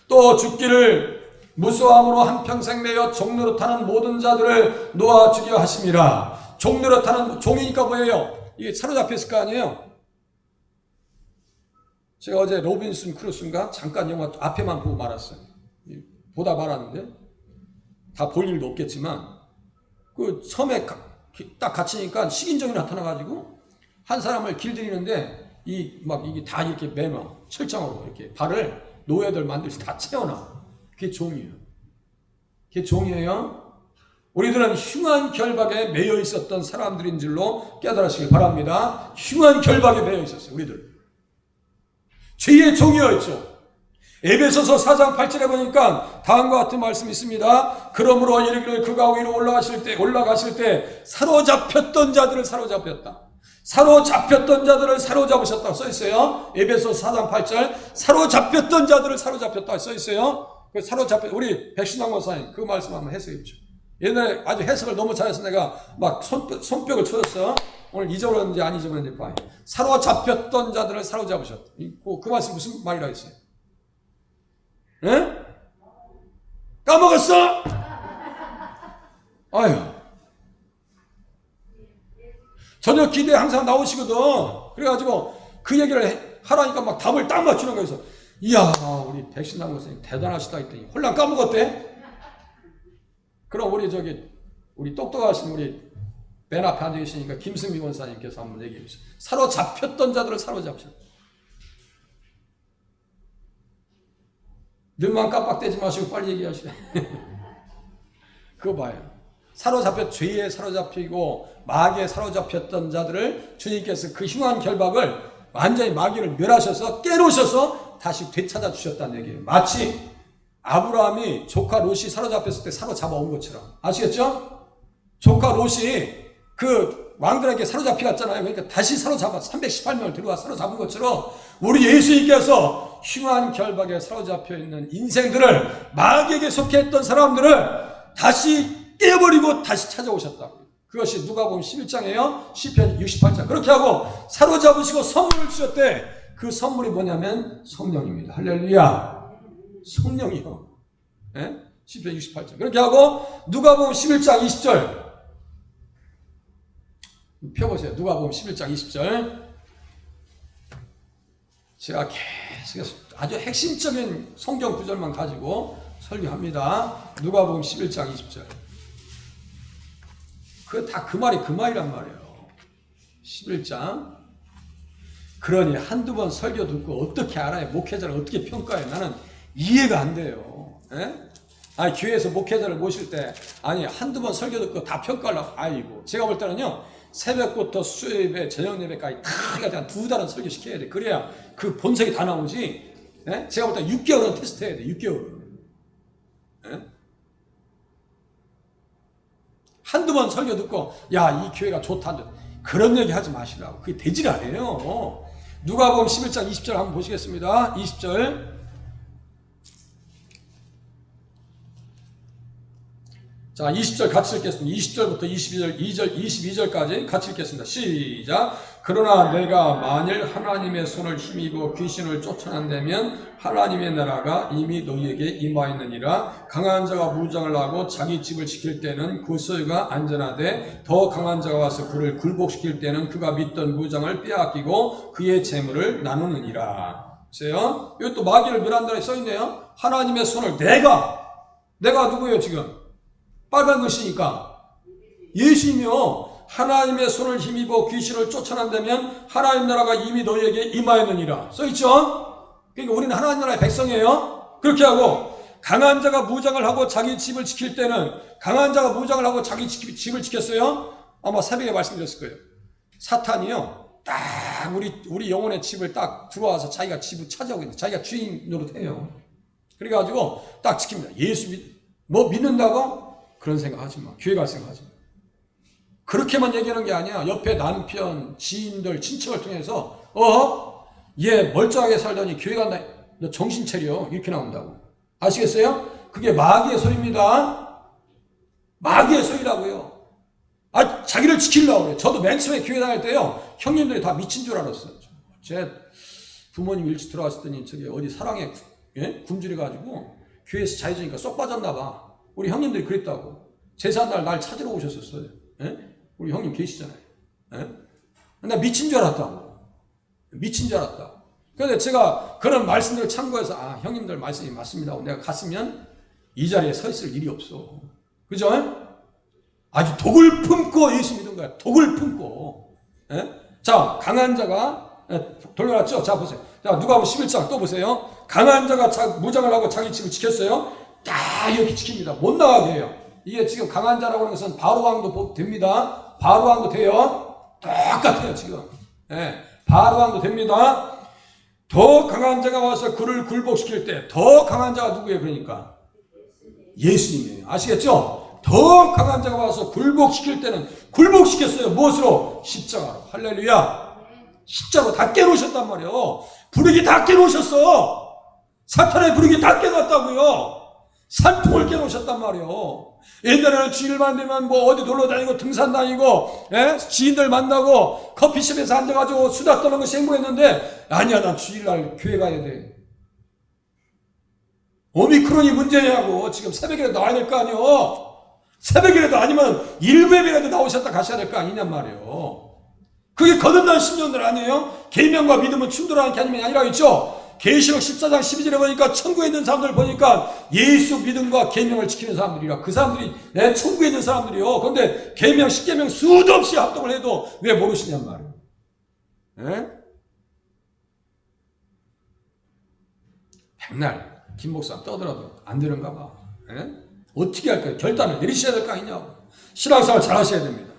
또 죽기를 무수함으로 한평생 내어 종로로 타는 모든 자들을 놓아 주려 하심이라. 종로로 타는, 종이니까 뭐예요? 이게 사로잡혔을 거 아니에요? 제가 어제 로빈슨 크루스인가 잠깐 영화 앞에만 보고 말았어요. 보다 말았는데 다 볼 일도 없겠지만 그 섬에 딱 갇히니까 식인종이 나타나가지고 한 사람을 길들이는데 이게 다 이렇게 매너 철장으로 이렇게 발을 노예들 만들어서 다 채워놔. 그게 종이에요. 우리들은 흉한 결박에 매여 있었던 사람들인 줄로 깨달으시길 바랍니다. 흉한 결박에 매여 있었어요. 우리들 죄의 종이었죠. 에베소서 4장 8절에 보니까 다음과 같은 말씀이 있습니다. 그러므로 이르기를 그가 위로 올라가실 때 사로잡혔던 자들을 사로잡혔다. 사로잡혔던 자들을 사로잡으셨다고 써있어요. 에베소서 4장 8절 사로잡혔던 자들을 사로잡혔다고 써있어요. 우리 백신왕 목사님 그 말씀 한번 해석해 보죠. 옛날에 아주 해석을 너무 잘해서 내가 막 손뼉을 쳐줬어. 오늘 잊어버렸는지 안 잊어버렸는지 봐요. 사로잡혔던 자들을 사로잡으셨다. 그 말씀 무슨 말이라고 했어요? 예? 까먹었어? 아유. 저녁 기대에 항상 나오시거든. 그래가지고 그 얘기를 하라니까 막 답을 딱 맞추는 거여서 이야 우리 백신남 목사님 대단하시다 했더니 홀랑 까먹었대. 그럼 우리 똑똑하신 우리 맨 앞에 앉아 계시니까 김승미 원사님께서 한번 얘기해 주세요. 사로잡혔던 자들을 사로잡으셨다. 눈만 깜빡대지 마시고 빨리 얘기하시래. 그거 봐요. 죄에 사로잡히고 마귀에 사로잡혔던 자들을 주님께서 그 흉한 결박을 완전히 마귀를 멸하셔서 깨놓으셔서 다시 되찾아 주셨다는 얘기예요. 마치 아브라함이 조카 롯이 사로잡혔을 때 사로잡아 온 것처럼. 아시겠죠? 조카 롯이 그 왕들에게 사로잡히 갔잖아요. 그러니까 다시 사로잡아 318명을 들어와 사로잡은 것처럼 우리 예수님께서 흉한 결박에 사로잡혀 있는 인생들을 마귀에게 속해 있던 사람들을 다시 깨버리고 다시 찾아오셨다고요. 그것이 누가복음 11장이에요. 시편 68장. 그렇게 하고 사로잡으시고 선물을 주셨대. 그 선물이 뭐냐면 성령입니다. 할렐루야. 성령이요. 네? 시편 68장. 그렇게 하고 누가복음 11장 20절. 펴보세요. 누가복음 11장 20절. 제가 계속해서 아주 핵심적인 성경 구절만 가지고 설교합니다. 누가복음 11장 20절. 그 말이 그 말이란 말이에요. 11장. 그러니 한두 번 설교 듣고 어떻게 알아요? 목회자를 어떻게 평가해요? 나는 이해가 안 돼요. 교회에서 목회자를 모실 때 한두 번 설교 듣고 다 평가하려고. 제가 볼 때는요. 새벽부터 수요예배, 저녁 예배까지 다 해가지고 2달은 설교 시켜야 돼. 그래야 그 본색이 다 나오지. 제가 볼 때 6개월은 테스트 해야 돼. 6개월은. 한두 번 설교 듣고 이 교회가 좋다. 그런 얘기 하지 마시라고. 그게 되질 않아요. 누가복음 11장 20절 한번 보시겠습니다. 20절. 자, 20절 같이 읽겠습니다. 20절부터 22절까지 같이 읽겠습니다. 시작. 그러나 내가 만일 하나님의 손을 힘입어 귀신을 쫓아낸다면 하나님의 나라가 이미 너희에게 임하였느니라. 강한 자가 무장을 하고 자기 집을 지킬 때는 그 소유가 안전하되 더 강한 자가 와서 그를 굴복시킬 때는 그가 믿던 무장을 빼앗기고 그의 재물을 나누느니라. 보세요. 이것도 마귀를 멸한다에 써있네요. 하나님의 손을 내가 누구예요 지금? 빨간 글씨니까 예수님이요. 하나님의 손을 힘입어 귀신을 쫓아낸다면 하나님 나라가 이미 너희에게 임하였느니라 써있죠. 그러니까 우리는 하나님 나라의 백성이에요. 그렇게 하고 강한 자가 무장을 하고 자기 집을 지킬 때는 강한 자가 무장을 하고 자기 집을 지켰어요. 아마 새벽에 말씀드렸을 거예요. 사탄이요 딱 우리 영혼의 집을 딱 들어와서 자기가 집을 차지하고 있는데 자기가 주인 노릇해요. 그래가지고 딱 지킵니다. 예수 믿는다고? 그런 생각하지 마. 교회 갈 생각하지 마. 그렇게만 얘기하는 게 아니야. 옆에 남편, 지인들, 친척을 통해서 얘 멀쩡하게 살더니 교회 간다. 너 정신 차려. 이렇게 나온다고. 아시겠어요? 그게 마귀의 소리입니다. 마귀의 소리라고요. 자기를 지키려고 그래. 저도 맨 처음에 교회 다닐 때요. 형님들이 다 미친 줄 알았어요. 제 부모님 일찍 들어왔을 때니 어디 사랑에 굶주려가지고 교회에서 자유주니까 쏙 빠졌나 봐. 우리 형님들이 그랬다고. 제사날 날 찾으러 오셨었어요. 우리 형님 계시잖아요. 나 미친 줄 알았다고. 미친 줄 알았다고. 그런데 제가 그런 말씀들을 참고해서 형님들 말씀이 맞습니다 하고 내가 갔으면 이 자리에 서 있을 일이 없어. 그죠? 아주 독을 품고 예수 믿은 거야. 독을 품고. 자, 강한 자가 돌려놨죠? 자, 보세요. 자, 누가복음 11장 또 보세요. 강한 자가 무장을 하고 자기 집을 지켰어요. 다 이렇게 지킵니다. 못 나가게 해요. 이게 지금 강한 자라고 하는 것은 바로왕도 됩니다. 바로왕도 돼요. 똑같아요 지금. 바로왕도 됩니다. 더 강한 자가 와서 그를 굴복시킬 때 더 강한 자가 누구예요? 그러니까 예수님이에요. 아시겠죠? 더 강한 자가 와서 굴복시킬 때는 굴복시켰어요. 무엇으로? 십자가로. 할렐루야. 십자로 다 깨놓으셨단 말이에요. 부르기 다 깨놓으셨어. 사탄의 부르기 다 깨놨다고요. 산통을 깨놓으셨단 말이에요. 옛날에는 주일만 되면 어디 놀러 다니고 등산 다니고 지인들 만나고 커피숍에서 앉아가지고 수다 떠는 것이 행복했는데 아니야 난 주일날 교회 가야 돼. 오미크론이 문제냐고. 지금 새벽이라도 나와야 될 거 아니에요. 새벽이라도 아니면 일부 예배라도 나오셨다 가셔야 될 거 아니냔 말이에요. 그게 거듭난 신령들 아니에요? 계명과 믿음은 충돌하는 게 아니라 있죠. 계시록 14장 12절에 보니까 천국에 있는 사람들 보니까 예수 믿음과 계명을 지키는 사람들이라. 그 사람들이 천국에 있는 사람들이요. 그런데 계명 10계명 수도 없이 합동을 해도 왜 모르시냔 말이에요. 백날 김 목사 떠들어도 안 되는가 봐. 어떻게 할까요? 결단을 내리셔야 될 거 아니냐고. 신앙생활 잘 하셔야 됩니다.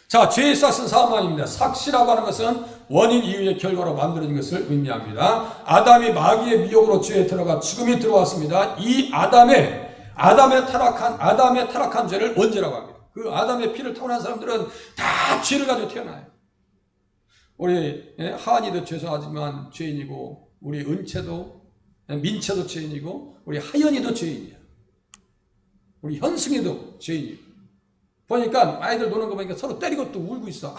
자, 죄의 싹은 사망입니다. 삭시라고 하는 것은 원인 이유의 결과로 만들어진 것을 의미합니다. 아담이 마귀의 미혹으로 죄에 들어가 죽음이 들어왔습니다. 이 아담의 타락한 죄를 원죄라고 합니다. 그 아담의 피를 타고난 사람들은 다 죄를 가지고 태어나요. 우리 하은이도 죄송하지만 죄인이고, 우리 은채도 민채도 죄인이고, 우리 하연이도 죄인이야. 우리 현승이도 죄인이고. 보니까 아이들 노는 거 보니까 서로 때리고 또 울고 있어.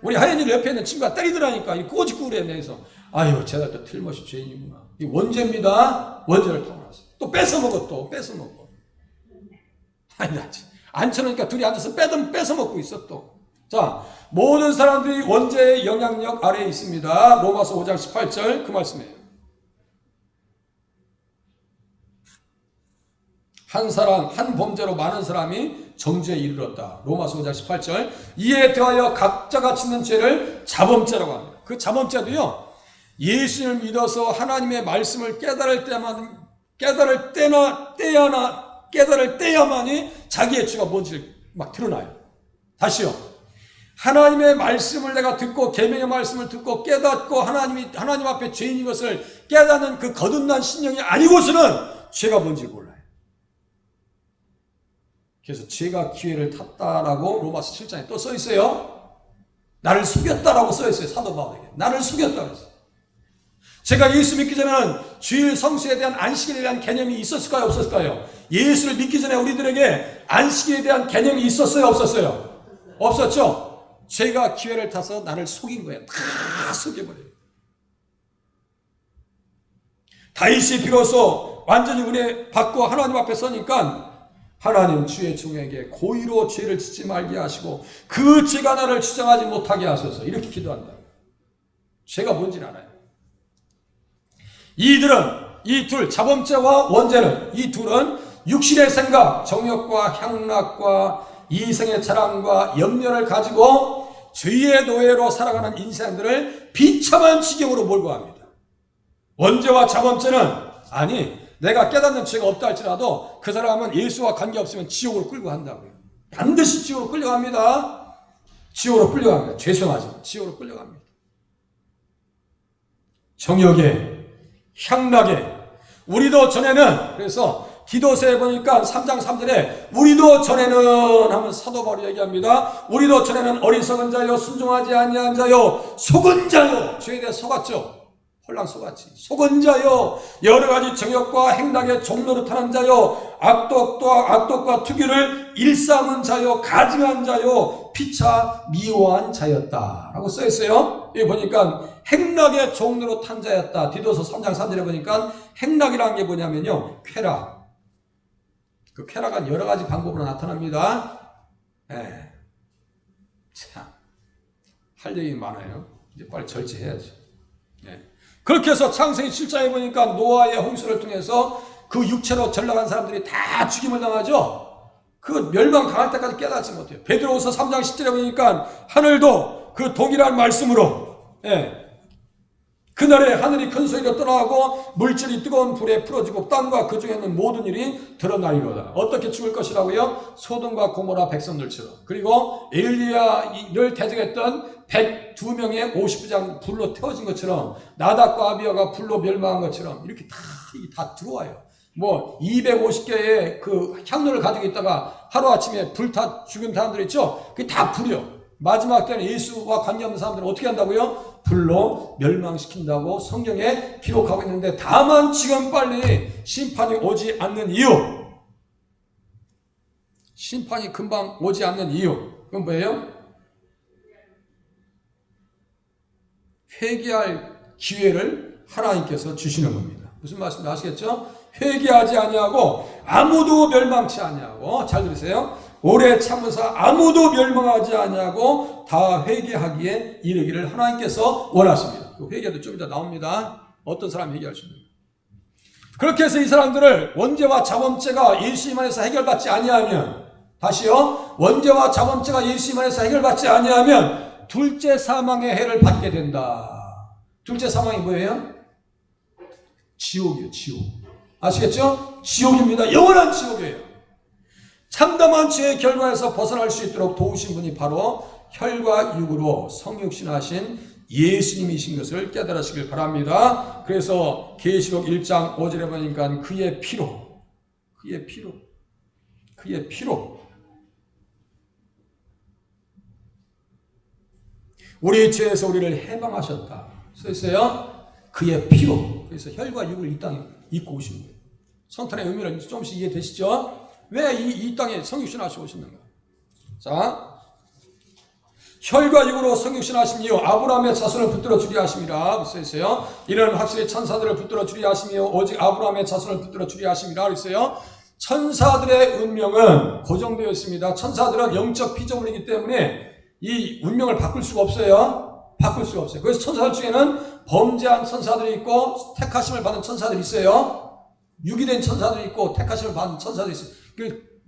우리 하연이를 옆에 있는 친구가 때리더라니까. 꼬집고 그래. 그래서 아유 제가 또 틀림없이 죄인이구나. 이 원죄입니다. 원죄를 타고났어. 또 뺏어먹어. 아니 앉혀놓으니까 둘이 앉아서 뺏어먹고 있어 또. 자, 모든 사람들이 원죄의 영향력 아래에 있습니다. 로마서 5장 18절 그 말씀이에요. 한 사람, 한 범죄로 많은 사람이 정죄에 이르렀다. 로마서 5장 18절. 이에 더하여 각자가 짓는 죄를 자범죄라고 합니다. 그 자범죄도요, 예수를 믿어서 하나님의 말씀을 깨달을 때야만이 자기의 죄가 뭔지를 막 드러나요. 다시요. 하나님의 말씀을 내가 듣고, 계명의 말씀을 듣고 깨닫고 하나님 앞에 죄인인 것을 깨닫는 그 거듭난 신령이 아니고서는 죄가 뭔지 몰라요. 그래서 죄가 기회를 탔다라고 로마서 7장에 또 써 있어요. 나를 속였다라고 써 있어요. 사도 바울에게. 나를 속였다 그랬어요. 제가 예수 믿기 전에는 주일 성수에 대한 안식일에 대한 개념이 있었을까요? 없었을까요? 예수를 믿기 전에 우리들에게 안식일에 대한 개념이 있었어요? 없었어요? 없었죠? 죄가 기회를 타서 나를 속인 거예요. 다 속여버려요. 다윗이 비로소 완전히 은혜 받고 하나님 앞에 서니까 하나님 주의 종에게 고의로 죄를 짓지 말게 하시고 그 죄가 나를 주장하지 못하게 하소서 이렇게 기도한다. 죄가 뭔지는 알아요. 이 둘 자범죄와 원죄는 이 둘은 육신의 생각, 정욕과 향락과 이생의 자랑과 염려를 가지고 죄의 노예로 살아가는 인생들을 비참한 지경으로 몰고 갑니다. 원죄와 자범죄는 아니 내가 깨닫는 죄가 없다 할지라도 그 사람은 예수와 관계없으면 지옥으로 끌고 간다고요. 반드시 지옥으로 끌려갑니다. 지옥으로 끌려갑니다. 죄송하지만 지옥으로 끌려갑니다. 정욕에 향락에 우리도 전에는 그래서 디도서에 보니까 3장 3절에 우리도 전에는 하면 사도 바울이 얘기합니다. 우리도 전에는 어리석은 자요 순종하지 아니한 자요 속은 자요 죄에 대해 속았죠. 홀랑 속았지. 속은 자요 여러 가지 정욕과 행락의 종로를 타는 자요 악독과 투기를 일삼은 자요 가증한 자요 피차 미워한 자였다라고 써있어요. 여기 보니까 행락의 종로로 탄 자였다. 디도서 3장 3절에 보니까 행락이라는 게 뭐냐면요 쾌락. 그 쾌락은 여러 가지 방법으로 나타납니다. 네. 참, 할 얘기 많아요. 이제 빨리 절제해야죠. 네. 그렇게 해서 창세기 7장에 보니까 노아의 홍수를 통해서 그 육체로 전락한 사람들이 다 죽임을 당하죠. 그 멸망당할 때까지 깨닫지 못해요. 베드로후서 3장 10절에 보니까 하늘도 그 동일한 말씀으로 그날에 하늘이 큰 소리로 떠나고 물질이 뜨거운 불에 풀어지고 땅과 그 중에 있는 모든 일이 드러나리로다. 어떻게 죽을 것이라고요? 소돔과 고모라 백성들처럼. 그리고 엘리야를 대적했던 102명의 50부장 불로 태워진 것처럼 나답과 아비야가 불로 멸망한 것처럼 이렇게 다 들어와요. 뭐 250개의 그 향로를 가지고 있다가 하루아침에 불타 죽은 사람들 있죠? 그게 다 불이요. 마지막 때는 예수와 관계없는 사람들은 어떻게 한다고요? 불로 멸망시킨다고 성경에 기록하고 있는데 다만 지금 빨리 심판이 오지 않는 이유, 심판이 금방 오지 않는 이유 그건 뭐예요? 회개할 기회를 하나님께서 주시는 겁니다. 무슨 말씀인지 아시겠죠? 회개하지 아니하고 아무도 멸망치 아니하고 잘 들으세요. 오래 참으사 아무도 멸망하지 아니하고 다 회개하기에 이르기를 하나님께서 원하십니다. 그 회개도 좀 이따 나옵니다. 어떤 사람이 회개할 수 있는가. 그렇게 해서 이 사람들을 원죄와 자범죄가 예수님 안에서 해결받지 아니하면 다시요. 원죄와 자범죄가 예수님 안에서 해결받지 아니하면 둘째 사망의 해를 받게 된다. 둘째 사망이 뭐예요? 지옥이에요. 지옥. 아시겠죠? 지옥입니다. 영원한 지옥이에요. 참담한 죄의 결과에서 벗어날 수 있도록 도우신 분이 바로 혈과 육으로 성육신하신 예수님이신 것을 깨달으시길 바랍니다. 그래서 계시록 1장 5절에 보니까 그의 피로 우리 죄에서 우리를 해방하셨다. 써있어요. 그의 피로. 그래서 혈과 육을 이 땅에 입고 오신 거예요. 성탄의 의미를 조금씩 이해되시죠? 왜 이 땅에 성육신하시고 오셨는가? 자, 혈과 육으로 성육신하신 이유 아브라함의 자손을 붙들어 주리 하심이라 써있어요. 이는 확실히 천사들을 붙들어 주리 하심이요 오직 아브라함의 자손을 붙들어 주리 하심이라 그랬어요. 천사들의 운명은 고정되어 있습니다. 천사들은 영적 피조물이기 때문에 이 운명을 바꿀 수가 없어요. 바꿀 수가 없어요. 그래서 천사들 중에는 범죄한 천사들이 있고 택하심을 받은 천사들이 있어요. 유기된 천사들이 있고 택하심을 받은 천사들이 있어요.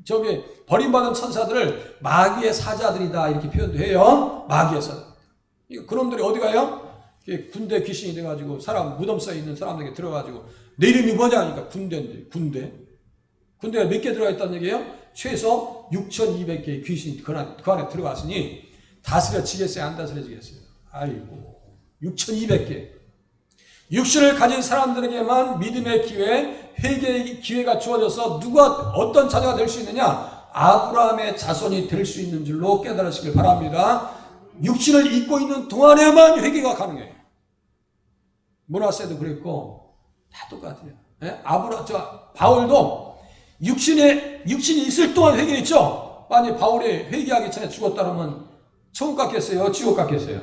저기 버림받은 천사들을 마귀의 사자들이다 이렇게 표현도 해요. 마귀의 사자. 그놈들이 어디 가요? 군대 귀신이 돼가지고 사람 무덤 써 있는 사람들에게 들어가지고 내 이름이 뭐냐 하니까 군대인데 군대가 몇 개 들어가 있다는 얘기예요? 최소 6,200개의 귀신이 그 안에 들어갔으니 다스려지겠어요? 안 다스려지겠어요? 아이고 6,200개. 육신을 가진 사람들에게만 믿음의 기회, 회개의 기회가 주어져서 누가 어떤 자녀가 될 수 있느냐? 아브라함의 자손이 될 수 있는 줄로 깨달으시길 바랍니다. 육신을 입고 있는 동안에만 회개가 가능해요. 므낫세도 그랬고 다 똑같아요. 예? 바울도 육신이 있을 동안 회개했죠. 만약 바울이 회개하기 전에 죽었다 그러면 천국 갔겠어요? 지옥 갔겠어요?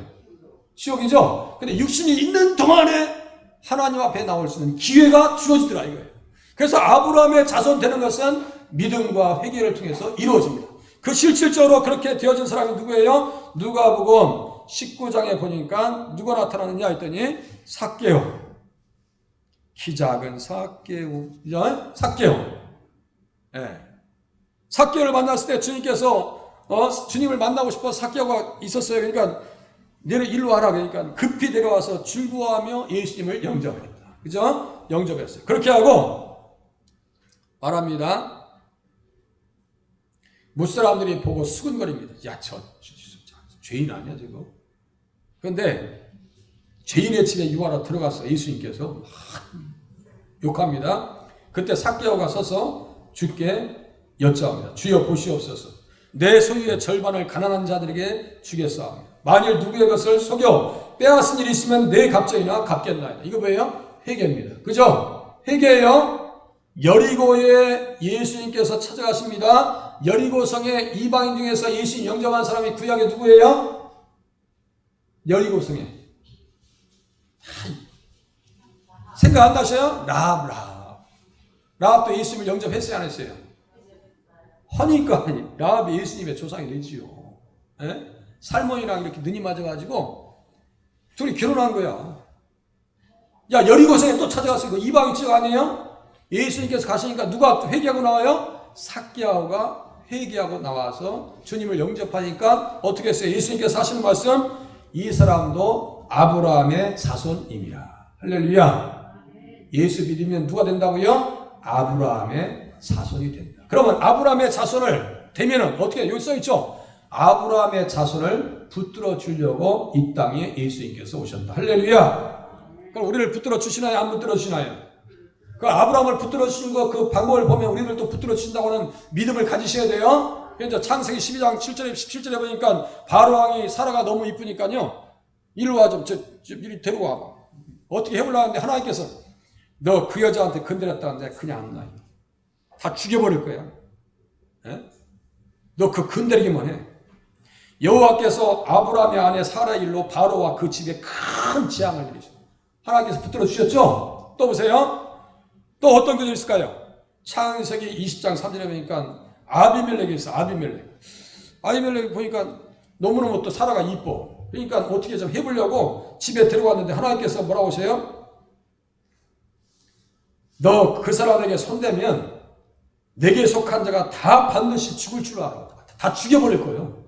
지옥이죠. 근데 육신이 있는 동안에 하나님 앞에 나올 수 있는 기회가 주어지더라 이거예요. 그래서 아브라함의 자손 되는 것은 믿음과 회개를 통해서 이루어집니다. 그 실질적으로 그렇게 되어진 사람이 누구예요? 누가복음 19장에 보니까 누가 나타나느냐 했더니 삭개오. 키 작은 삭개오. 예. 삭개오를 만났을 때 주님께서 주님을 만나고 싶어 삭개오가 있었어요. 그러니까 일로 와라. 그러니까 급히 내려와서 즐거워하며 예수님을 영접했다. 그죠? 영접했어요. 그렇게 하고 말합니다. 무사람들이 보고 수근거립니다. 야, 저 죄인 아니야 저거? 그런데 죄인의 집에 유하러 들어가서 예수님께서 막 욕합니다. 그때 삭개오가 서서 주께 여짜옵니다. 주여 보시옵소서. 내 소유의 절반을 가난한 자들에게 주겠사옵니다. 만일 누구의 것을 속여 빼앗은 일이 있으면 내 갑절이나 갚겠나이다. 이거 뭐예요? 회개입니다. 그죠? 회개예요. 여리고에 예수님께서 찾아가십니다. 여리고성에 이방인 중에서 예수님 영접한 사람이 구약에 누구예요? 여리고성에. 생각 안 나셔요? 라합도 예수님을 영접했어요, 안 했어요? 하니까 라합이 예수님의 조상이 되지요. 에? 살몬이랑 이렇게 눈이 맞아가지고 둘이 결혼한 거야. 야, 여리고성에 또 찾아갔어요. 이거 이방인 지역 아니에요? 예수님께서 가시니까 누가 회개하고 나와요? 삭개오가 회개하고 나와서 주님을 영접하니까 어떻게 했어요? 예수님께서 하시는 말씀, 이 사람도 아브라함의 자손입니다. 할렐루야. 예수 믿으면 누가 된다고요? 아브라함의 자손이 된다. 그러면 아브라함의 자손을 되면은 어떻게, 여기 써있죠? 아브라함의 자손을 붙들어 주려고 이 땅에 예수님께서 오셨다. 할렐루야. 그럼 우리를 붙들어 주시나요? 안 붙들어 주시나요? 그 아브라함을 붙들어 주신 거 그 방법을 보면 우리들도 붙들어 주신다고 하는 믿음을 가지셔야 돼요. 그래서 창세기 12장 7절에 17절에 보니까 바로왕이 사라가 너무 이쁘니까요. 이리 와 좀 이리 데리고 와봐. 어떻게 해보려고 하는데 하나님께서 너 그 여자한테 건드렸다는데 그냥 안 놔. 다 죽여버릴 거야. 너 그 건드리기만 해. 여호와께서 아브라함의 아내 사라 일로 바로와 그 집에 큰 재앙을 내리셨어요. 하나님께서 붙들어 주셨죠? 또 보세요. 또 어떤 글이 있을까요? 창세기 20장 3절에 보니까 아비멜렉이 있어. 아비멜렉 보니까 너무너무 또 사라가 이뻐. 그러니까 어떻게 좀 해보려고 집에 들어갔는데 하나님께서 뭐라고 하세요? 너 그 사람에게 손대면 내게 속한 자가 다 반드시 죽을 줄 알아. 다 죽여버릴 거예요.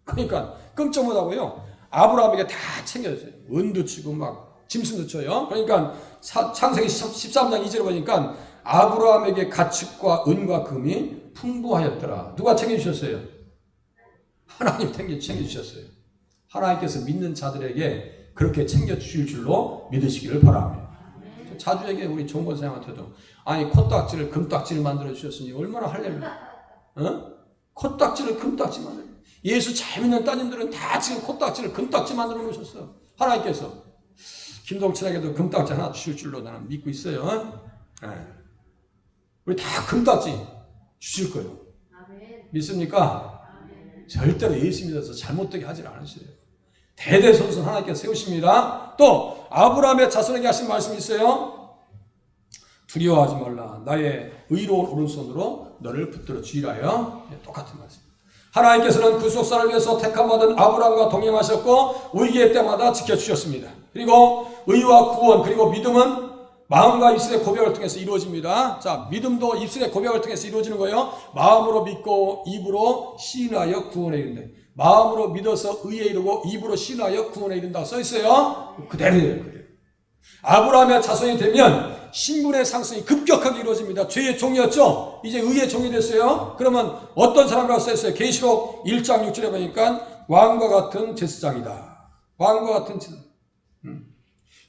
그러니까 끔찍 못하고요. 아브라함에게 다 챙겨줬어요. 은도 치고 막 짐승도 쳐요. 그러니까 창세기 13장 2절에 보니까 아브라함에게 가축과 은과 금이 풍부하였더라. 누가 챙겨주셨어요? 하나님 챙겨주셨어요. 하나님께서 믿는 자들에게 그렇게 챙겨주실 줄로 믿으시기를 바랍니다. 자주에게 우리 종권사님한테도 아니 콧딱지를 금딱지를 만들어 주셨으니 얼마나 할렐루야. 콧딱지를 금딱지 만들어. 예수 잘 믿는 따님들은 다 지금 콧딱지를 금딱지 만들어 놓으셨어. 하나님께서 김동철에게도 금딱지 하나 주실 줄로 나는 믿고 있어요. 우리 다 금딱지 주실 거예요. 믿습니까? 절대로 예수 믿어서 잘못되게 하질 않으세요. 대대손손 하나님께서 세우십니다. 또 아브라함의 자손에게 하신 말씀이 있어요. 두려워하지 말라. 나의 의로운 오른손으로 너를 붙들어 주리라요. 똑같은 말씀. 하나님께서는 구속사를 위해서 택함받은 아브라함과 동행하셨고 위기의 때마다 지켜주셨습니다. 그리고 의와 구원 그리고 믿음은 마음과 입술의 고백을 통해서 이루어집니다. 자, 믿음도 입술의 고백을 통해서 이루어지는 거예요. 마음으로 믿고 입으로 시인하여 구원에 이른다. 마음으로 믿어서 의에 이르고 입으로 시인하여 구원에 이른다고 써있어요. 그대로예요. 아브라함의 자손이 되면 신분의 상승이 급격하게 이루어집니다. 죄의 종이었죠. 이제 의의 종이 됐어요. 그러면 어떤 사람이라고 써있어요? 계시록 1장 6절에 보니까 왕과 같은 제사장이다. 왕과 같은 제사장.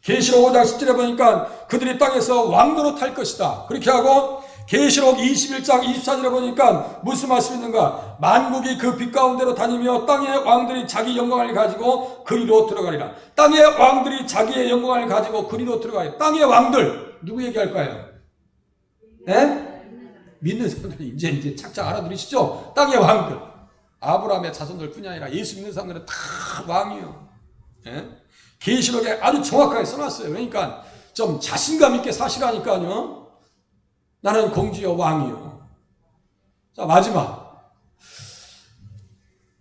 계시록 5장 10절에 보니까 그들이 땅에서 왕노로 탈 것이다. 그렇게 하고 계시록 21장 24절에 보니까 무슨 말씀이 있는가? 만국이 그 빛 가운데로 다니며 땅의 왕들이 자기 영광을 가지고 그리로 들어가리라. 땅의 왕들이 자기의 영광을 가지고 그리로 들어가리라. 땅의 왕들. 누구 얘기할까요? 예? 믿는 사람들 이제 착착 알아들으시죠? 땅의 왕들. 아브라함의 자손들 뿐이 아니라 예수 믿는 사람들은 다 왕이요. 예? 계시록에 아주 정확하게 써놨어요. 그러니까 좀 자신감 있게 사시라니까요. 나는 공주여 왕이요. 자, 마지막.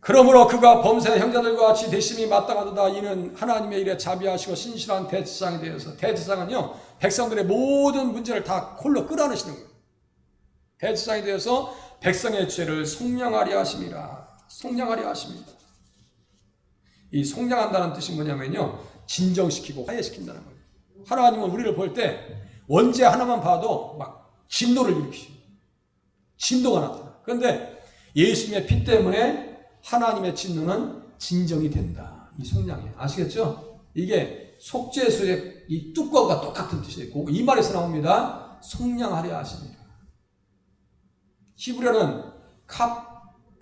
그러므로 그가 범사의 형제들과 같이 대심이 마땅하도다. 이는 하나님의 일에 자비하시고 신실한 대제사장이 되어서, 대제사장은요 백성들의 모든 문제를 다 홀로 끌어안으시는 거예요. 대제사장이 되어서 백성의 죄를 속량하려 하심이라. 속량하려 하십니다. 이 속량한다는 뜻이 뭐냐면요, 진정시키고 화해시킨다는 거예요. 하나님은 우리를 볼 때 원죄 하나만 봐도 막 진노를 일으키시고 진도가 나타나. 그런데 예수님의 피 때문에 하나님의 진노는 진정이 된다. 이 속량이에요. 아시겠죠? 이게 속죄수의 이 뚜껑과 똑같은 뜻이에요. 이 말에서 나옵니다. 속량하려 하십니다. 히브리어는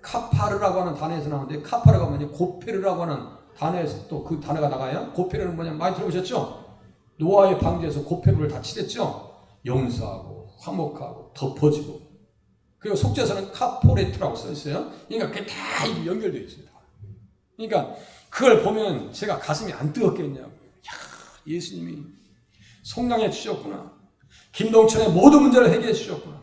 카파르라고 하는 단어에서 나오는데, 카파르가 뭐냐, 고페르라고 하는 단어에서 또 그 단어가 나가요. 고페르는 뭐냐면 많이 들어보셨죠? 노아의 방주에서 고페르를 다 칠했죠. 용서하고 화목하고 덮어지고. 그리고 속죄서는 카포레트라고 써 있어요. 그러니까 그게 다 연결되어 있습니다. 그러니까 그걸 보면 제가 가슴이 안 뜨겁겠냐고요. 예수님이 속량해 주셨구나. 김동천의 모든 문제를 해결해 주셨구나.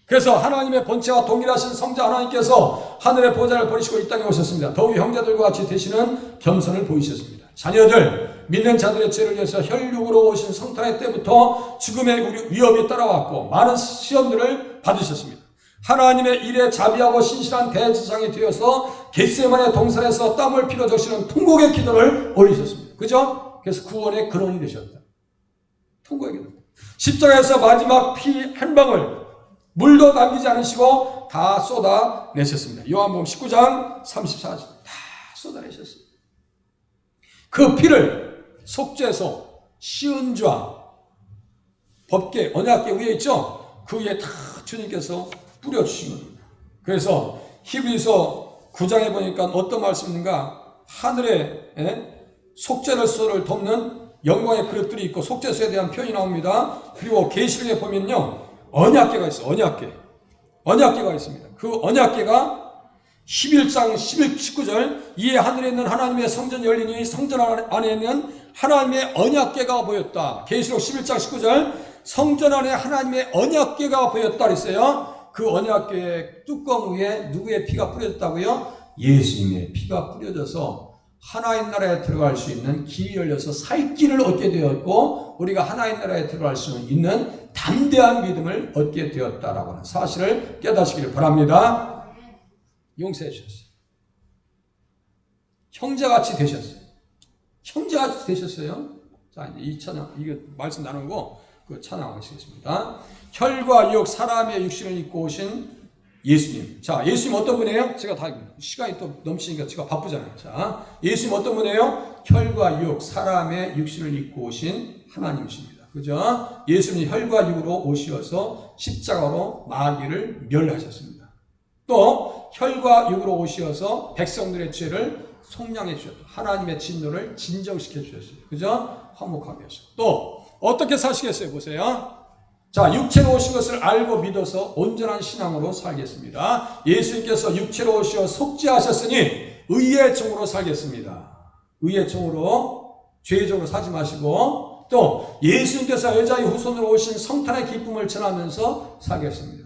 그래서 하나님의 본체와 동일하신 성자 하나님께서 하늘의 보좌를 버리시고 이 땅에 오셨습니다. 더욱이 형제들과 같이 되시는 겸손을 보이셨습니다. 자녀들, 믿는 자들의 죄를 위해서 혈육으로 오신 성탄의 때부터 죽음의 위협이 따라왔고 많은 시험들을 받으셨습니다. 하나님의 일에 자비하고 신실한 대제사장이 되어서 겟세마네 동산에서 땀을 피로 적시는 통곡의 기도를 올리셨습니다. 그죠? 그래서 구원의 근원이 되셨다. 통곡의 기도. 십자가에서 마지막 피 한 방울 물도 남기지 않으시고 다 쏟아내셨습니다. 요한복음 19장 34절 다 쏟아내셨습니다. 그 피를 속죄소, 시은좌, 법계, 언약계 위에 있죠? 그 위에 다 주님께서 뿌려주신 겁니다. 그래서 히브리서 9장에 보니까 어떤 말씀인가? 하늘에 속죄소를 덮는 영광의 그릇들이 있고 속죄소에 대한 표현이 나옵니다. 그리고 계시록에 보면요, 언약궤가 있어요. 언약궤가 있습니다. 그 언약궤가 11장 19절 이에 하늘에 있는 하나님의 성전이 열리니 성전 안에 있는 하나님의 언약궤가 보였다. 계시록 11장 19절 성전 안에 하나님의 언약궤가 보였다 그랬어요. 그 언약궤의 뚜껑 위에 누구의 피가 뿌려졌다고요? 예수님의 피가 뿌려져서 하나님 나라에 들어갈 수 있는 길이 열려서 살 길을 얻게 되었고 우리가 하나님 나라에 들어갈 수 있는 담대한 믿음을 얻게 되었다라고 하는 사실을 깨닫시기를 바랍니다. 용서해 주셨어요. 형제같이 되셨어요. 형제같이 되셨어요. 자, 이제 이 찬양, 이거 말씀 나누고 그 찬양하시겠습니다. 혈과 육, 사람의 육신을 입고 오신 예수님. 자, 예수님 어떤 분이에요? 제가 다 시간이 또 넘치니까 제가 바쁘잖아요. 자, 예수님 어떤 분이에요? 혈과 육, 사람의 육신을 입고 오신 하나님이십니다. 그죠? 예수님이 혈과 육으로 오시어서 십자가로 마귀를 멸하셨습니다. 또 혈과 육으로 오시어서 백성들의 죄를 속량해 주셨다. 하나님의 진노를 진정시켜 주셨어요. 그죠? 화목하게 하셨고. 또 어떻게 사시겠어요? 보세요. 자, 육체로 오신 것을 알고 믿어서 온전한 신앙으로 살겠습니다. 예수님께서 육체로 오시어 속죄하셨으니 의의 종으로 살겠습니다. 의의 종으로, 죄의 종으로 사지 마시고 또 예수님께서 여자의 후손으로 오신 성탄의 기쁨을 전하면서 살겠습니다.